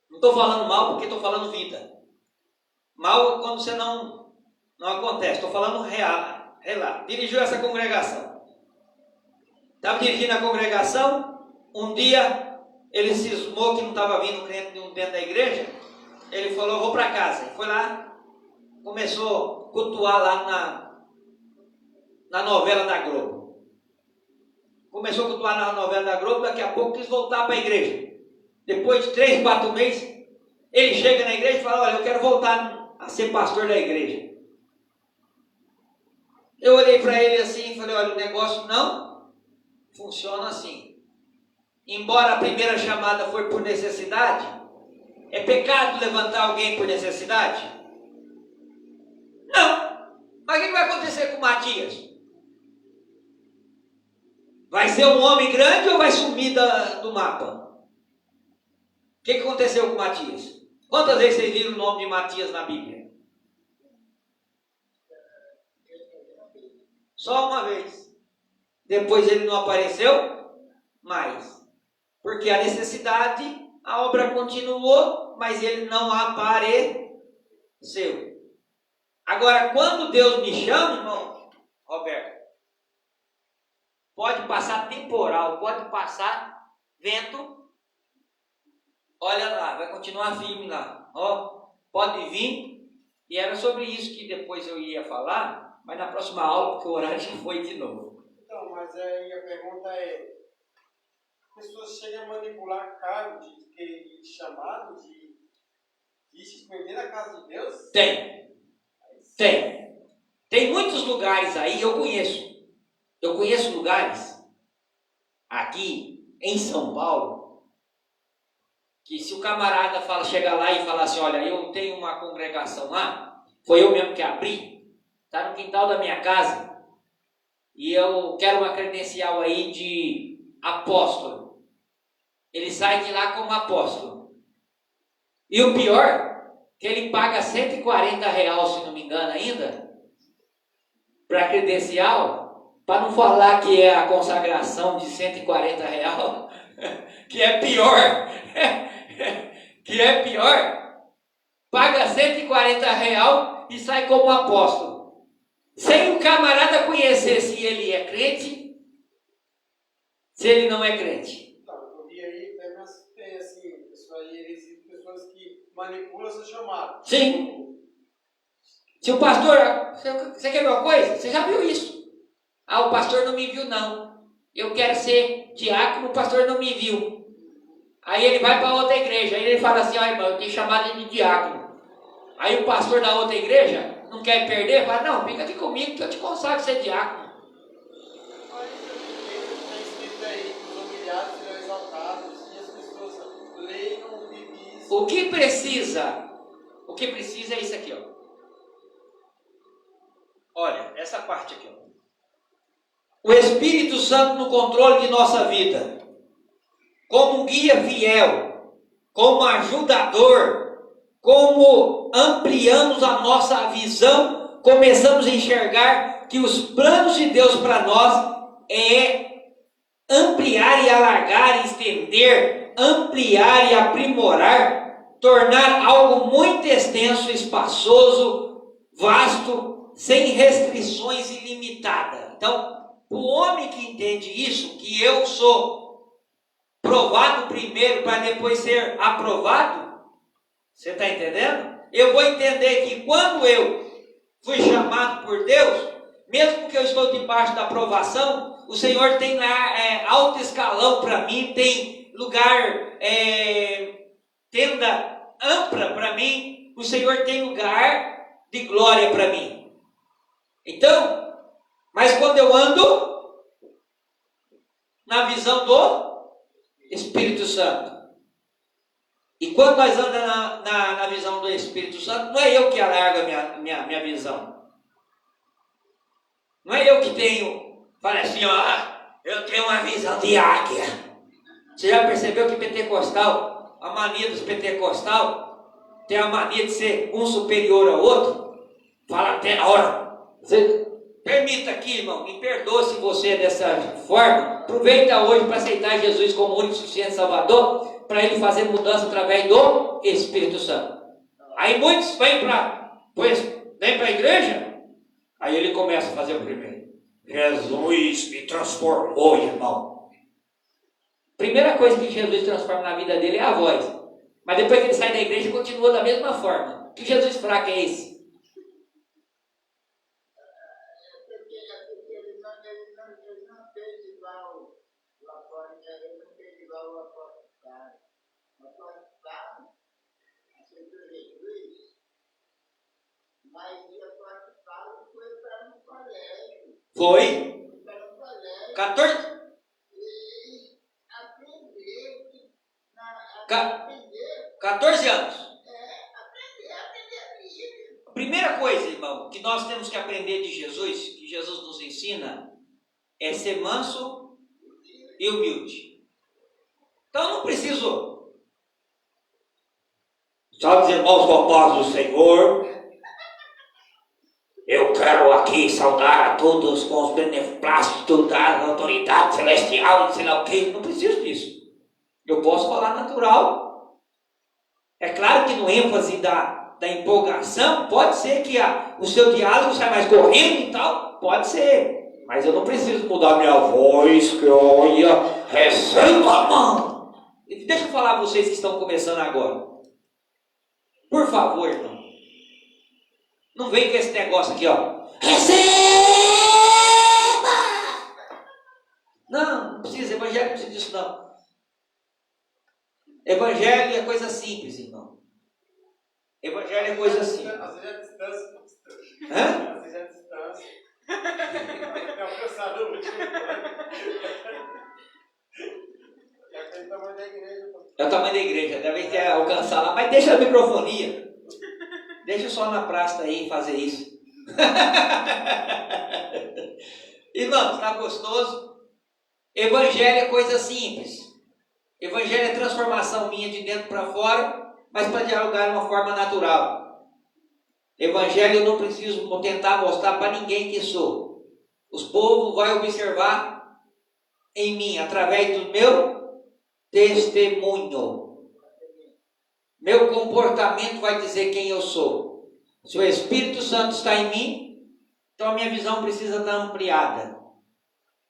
Não estou falando mal porque estou falando vida. Mal quando você não acontece. Estou falando real. Dirigiu essa congregação. Estava dirigindo a congregação. Um dia ele cismou que não estava vindo crente dentro da igreja. Ele falou, eu vou para casa. Ele foi lá, começou a cultuar lá na novela da Globo. Começou a cultuar na novela da Globo, daqui a pouco quis voltar para a igreja. Depois de 3, 4 meses, ele chega na igreja e fala, olha, eu quero voltar a ser pastor da igreja. Eu olhei para ele assim e falei, olha, o negócio não funciona assim. Embora a primeira chamada foi por necessidade, é pecado levantar alguém por necessidade? Não. Mas o que vai acontecer com Matias? Vai ser um homem grande ou vai sumir do mapa? O que aconteceu com Matias? Quantas vezes vocês viram o nome de Matias na Bíblia? Só uma vez. Depois ele não apareceu mais. Porque a necessidade, a obra continuou, mas ele não apareceu. Agora, quando Deus me chama, irmão, Roberto, pode passar temporal, pode passar vento. Olha lá, vai continuar firme lá. Ó, pode vir. E era sobre isso que depois eu ia falar, mas na próxima aula, porque o horário já foi de novo. Então, mas aí a pergunta é, pessoas chegam a manipular cargo de chamado, de se esconder na casa de Deus? Tem. Tem muitos lugares aí, eu conheço lugares aqui em São Paulo que se o camarada chega lá e fala assim, olha, eu tenho uma congregação lá, foi eu mesmo que abri, está no quintal da minha casa e eu quero uma credencial aí de apóstolo. Ele sai de lá como apóstolo. E o pior, que ele paga R$140, se não me engano ainda, para credencial. Para não falar que é a consagração de R$140, que é pior, paga R$140 e sai como apóstolo. Sem o camarada conhecer se ele é crente, se ele não é crente. Então, eu vi aí, tem assim, pessoas que manipulam seu chamado. Sim. Se o pastor, você quer ver uma coisa? Você já viu isso. Ah, o pastor não me viu não. Eu quero ser diácono, o pastor não me viu. Aí ele vai para outra igreja. Aí ele fala assim, ó irmão, eu tenho chamado de diácono. Aí o pastor da outra igreja não quer perder, fala, não, fica aqui comigo que eu te consagro ser diácono. Mas tem escrito aí que os humilhados serão exaltados e as pessoas leem e não vivem isso. O que precisa é isso aqui, ó. Olha, essa parte aqui, ó. o Espírito Santo no controle de nossa vida, como um guia fiel, como ajudador, como ampliamos a nossa visão, começamos a enxergar que os planos de Deus para nós é ampliar e alargar, estender, ampliar e aprimorar, tornar algo muito extenso, espaçoso, vasto, sem restrições ilimitadas. Então, o homem que entende isso, que eu sou provado primeiro para depois ser aprovado, você está entendendo? Eu vou entender que quando eu fui chamado por Deus, mesmo que eu estou debaixo da aprovação, o Senhor tem lá alto escalão para mim, tem lugar, tenda ampla para mim, o Senhor tem lugar de glória para mim. Então, mas quando eu ando na visão do Espírito Santo, e quando nós andamos na visão do Espírito Santo, não é eu que alargo a minha visão. Não é eu que tenho, fala assim, eu tenho uma visão de águia. Você já percebeu que pentecostal, a mania dos pentecostal, tem a mania de ser um superior ao outro? Fala até na hora. Você permita aqui, irmão, me perdoe se você é dessa forma. Aproveita hoje para aceitar Jesus como único e suficiente Salvador, para ele fazer mudança através do Espírito Santo. Aí muitos vêm para a igreja, aí ele começa a fazer o primeiro. Jesus me transformou, irmão. Primeira coisa que Jesus transforma na vida dele é a voz. Mas depois que ele sai da igreja, continua da mesma forma. Que Jesus fraco é esse? Ele não fez igual o apóstolo, ele não fez igual o apóstolo. O apóstolo aceitou Jesus, mas o apóstolo foi para um colégio. Foi? Para um colégio. 14? E aprendeu. 14 anos. Aprender a Bíblia. A primeira coisa, irmão, que nós temos que aprender de Jesus, que Jesus nos ensina, é ser manso e humilde. Então eu não preciso. Salve os irmãos com a paz do Senhor. Eu quero aqui saudar a todos com os beneplácitos da autoridade celestial, sei lá o que. Não preciso disso. Eu posso falar natural. É claro que no ênfase da empolgação, pode ser que o seu diálogo saia mais correndo e tal. Pode ser. Mas eu não preciso mudar minha voz, que olha, rezando a mão. Deixa eu falar a vocês que estão começando agora. Por favor, irmão. Não vem com esse negócio aqui, ó. Receba! Não precisa, evangelho não precisa disso, não. Evangelho é coisa simples, irmão. Evangelho é coisa simples. Às vezes é distância. Hã? Às vezes é distância. É o pensador último. É o tamanho da igreja. É o tamanho da igreja, deve ter alcançar lá, mas deixa a microfonia. Deixa só na praça aí fazer isso. Irmão, está gostoso? Evangelho é coisa simples. Evangelho é transformação minha de dentro para fora, mas para dialogar de uma forma natural. Evangelho eu não preciso tentar mostrar para ninguém que sou. Os povos vão observar em mim, através do meu testemunho. Meu comportamento vai dizer quem eu sou. Se o Espírito Santo está em mim, então a minha visão precisa estar ampliada.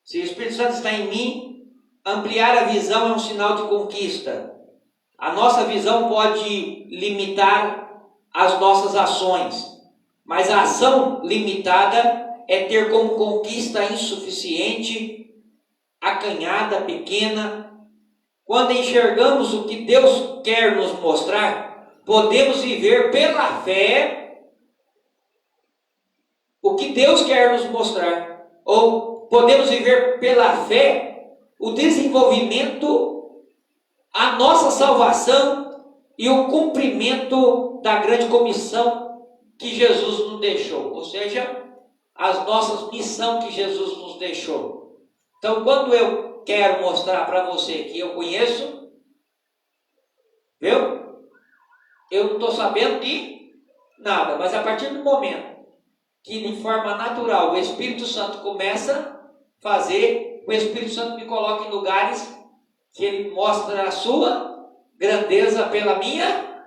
Se o Espírito Santo está em mim, ampliar a visão é um sinal de conquista. A nossa visão pode limitar as nossas ações, mas a ação limitada é ter como conquista insuficiente, acanhada, pequena. Quando enxergamos o que Deus quer nos mostrar, podemos viver pela fé o que Deus quer nos mostrar. Ou podemos viver pela fé o desenvolvimento, a nossa salvação e o cumprimento da grande comissão que Jesus nos deixou. Ou seja, as nossas missão que Jesus nos deixou. Então, quando eu quero mostrar para você que eu conheço, viu? Eu não estou sabendo de nada, mas a partir do momento que de forma natural o Espírito Santo começa a fazer, o Espírito Santo me coloca em lugares que ele mostra a sua grandeza pela minha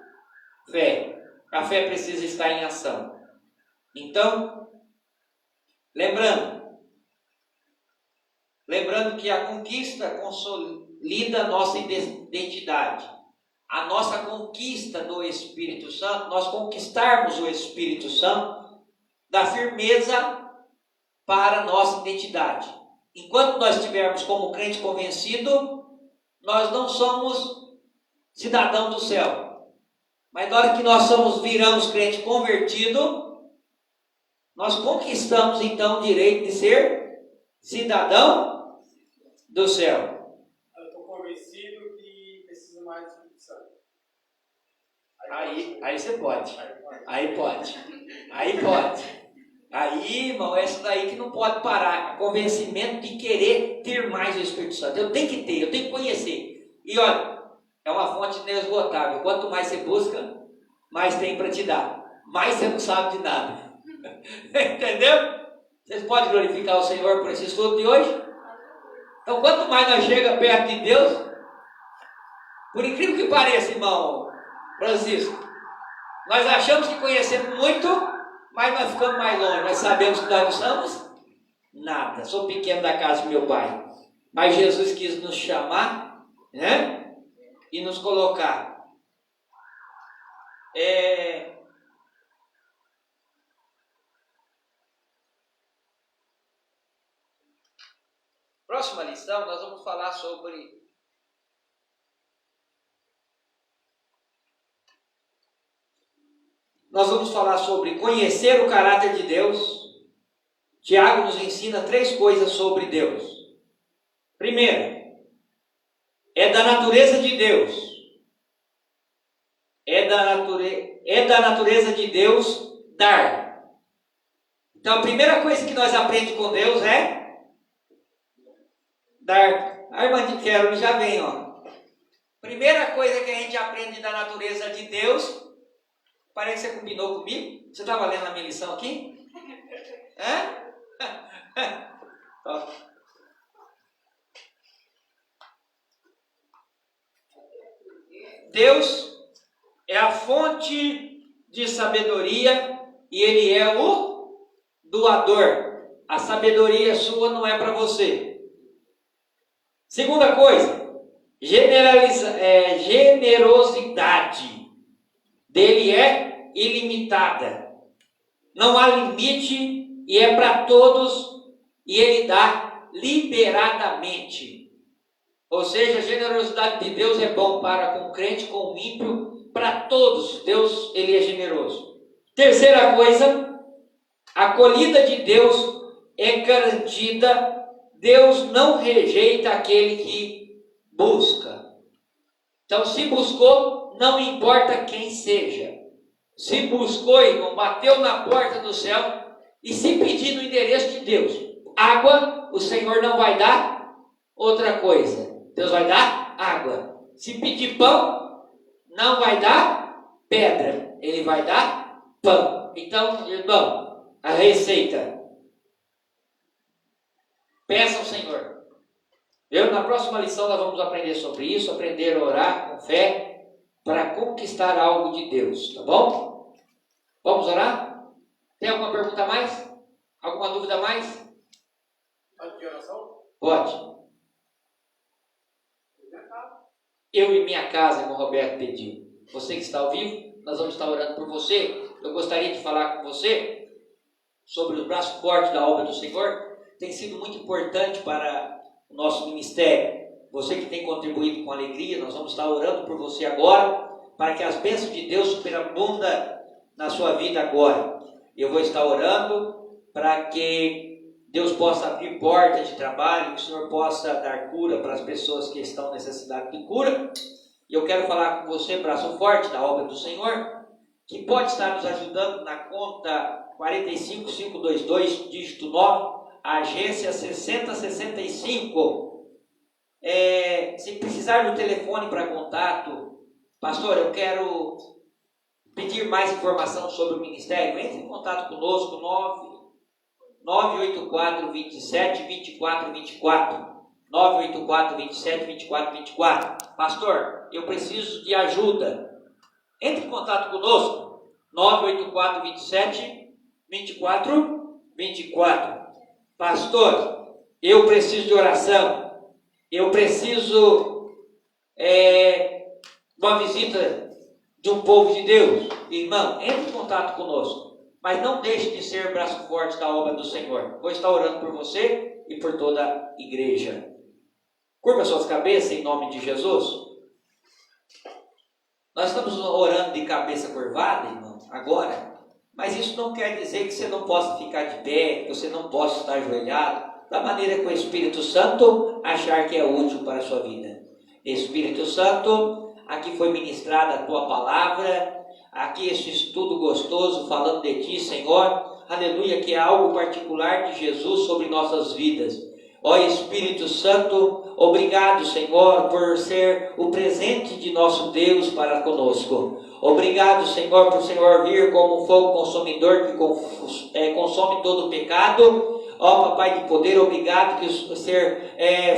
fé. A fé precisa estar em ação. Então, lembrando que a conquista consolida a nossa identidade. A nossa conquista do Espírito Santo, nós conquistarmos o Espírito Santo, dá firmeza para a nossa identidade. Enquanto nós estivermos como crente convencido, nós não somos cidadão do céu. Mas na hora que nós viramos crente convertido, nós conquistamos então o direito de ser cidadão do céu. Eu estou convencido que preciso mais do Espírito Santo. Aí você pode. Aí pode. Aí, irmão, essa daí que não pode parar. Convencimento de querer ter mais o Espírito Santo. Eu tenho que ter, eu tenho que conhecer. E olha, é uma fonte inesgotável. Quanto mais você busca, mais tem para te dar. Mais você não sabe de nada. Entendeu? Vocês podem glorificar o Senhor por esse estudo de hoje? Então, quanto mais nós chegamos perto de Deus, por incrível que pareça, irmão Francisco, nós achamos que conhecemos muito, mas nós ficamos mais longe. Nós sabemos que nós não somos nada. Sou pequeno da casa do meu pai. Mas Jesus quis nos chamar, né? E nos colocar. Próxima lição, nós vamos falar sobre conhecer o caráter de Deus. Tiago nos ensina 3 coisas sobre Deus. Primeiro, é da natureza de Deus. É da natureza de Deus dar. Então a primeira coisa que nós aprendemos com Deus é dar. A irmã de Quero já vem, ó. Primeira coisa que a gente aprende da natureza de Deus. Parece que você combinou comigo. Você estava lendo a minha lição aqui? Deus é a fonte de sabedoria e Ele é o doador. A sabedoria sua não é para você. Segunda coisa, generosidade dele é ilimitada. Não há limite e é para todos e ele dá liberadamente. Ou seja, a generosidade de Deus é bom para com o crente, com o ímpio, para todos. Deus, ele é generoso. Terceira coisa, a acolhida de Deus é garantida. Deus não rejeita aquele que busca. Então, se buscou, não importa quem seja. Se buscou, irmão, bateu na porta do céu e se pedir no endereço de Deus água, o Senhor não vai dar outra coisa. Deus vai dar água. Se pedir pão, não vai dar pedra. Ele vai dar pão. Então, irmão, a receita. Peça ao Senhor. Na próxima lição nós vamos aprender sobre isso, aprender a orar com fé para conquistar algo de Deus, tá bom? Vamos orar? Tem alguma pergunta a mais? Alguma dúvida a mais? Pode pedir oração? Pode. Eu e minha casa, como o Roberto pediu. Você que está ao vivo, nós vamos estar orando por você. Eu gostaria de falar com você sobre o braço forte da obra do Senhor. Tem sido muito importante para o nosso ministério. Você que tem contribuído com alegria, nós vamos estar orando por você agora, para que as bênçãos de Deus superabundem na sua vida agora. Eu vou estar orando para que Deus possa abrir portas de trabalho, que o Senhor possa dar cura para as pessoas que estão em necessidade de cura. E eu quero falar com você, braço forte da obra do Senhor, que pode estar nos ajudando com 45522, dígito 9, agência 6065. Se precisar do telefone para contato, pastor, eu quero pedir mais informação sobre o ministério, entre em contato conosco, 984 27 24 24. 984 27 24 24. Pastor, eu preciso de ajuda. Entre em contato conosco. 984 27 24 24. Pastor, eu preciso de oração. Eu preciso uma visita de um povo de Deus. Irmão, entre em contato conosco. Mas não deixe de ser braço forte da obra do Senhor. Vou estar orando por você e por toda a igreja. Curva suas cabeças em nome de Jesus. Nós estamos orando de cabeça curvada, irmão, agora. Mas isso não quer dizer que você não possa ficar de pé, que você não possa estar ajoelhado, da maneira que o Espírito Santo achar que é útil para a sua vida. Espírito Santo, aqui foi ministrada a tua palavra, aqui esse estudo gostoso falando de ti, Senhor. Aleluia, que é algo particular de Jesus sobre nossas vidas. Ó Espírito Santo, obrigado, Senhor, por ser o presente de nosso Deus para conosco. Obrigado, Senhor, por o Senhor vir como fogo consumidor que consome todo o pecado. Ó Papai de poder, obrigado que ser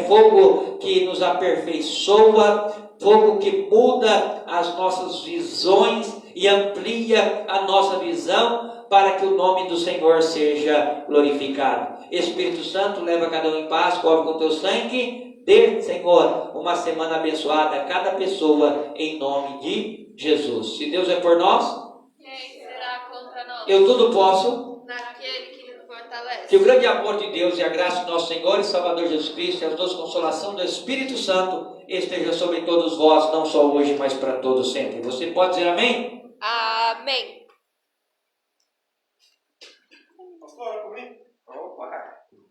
fogo que nos aperfeiçoa, fogo que muda as nossas visões e amplia a nossa visão, para que o nome do Senhor seja glorificado. Espírito Santo, leva cada um em paz, cobre com teu sangue, dê, Senhor, uma semana abençoada a cada pessoa, em nome de Jesus. Se Deus é por nós, quem será contra nós? Eu tudo posso Naquele que nos fortalece. Que o grande amor de Deus e a graça do nosso Senhor e Salvador Jesus Cristo e a doce consolação do Espírito Santo esteja sobre todos vós, não só hoje, mas para todos sempre. Você pode dizer amém? Amém. Pastor, ora comigo? Opa!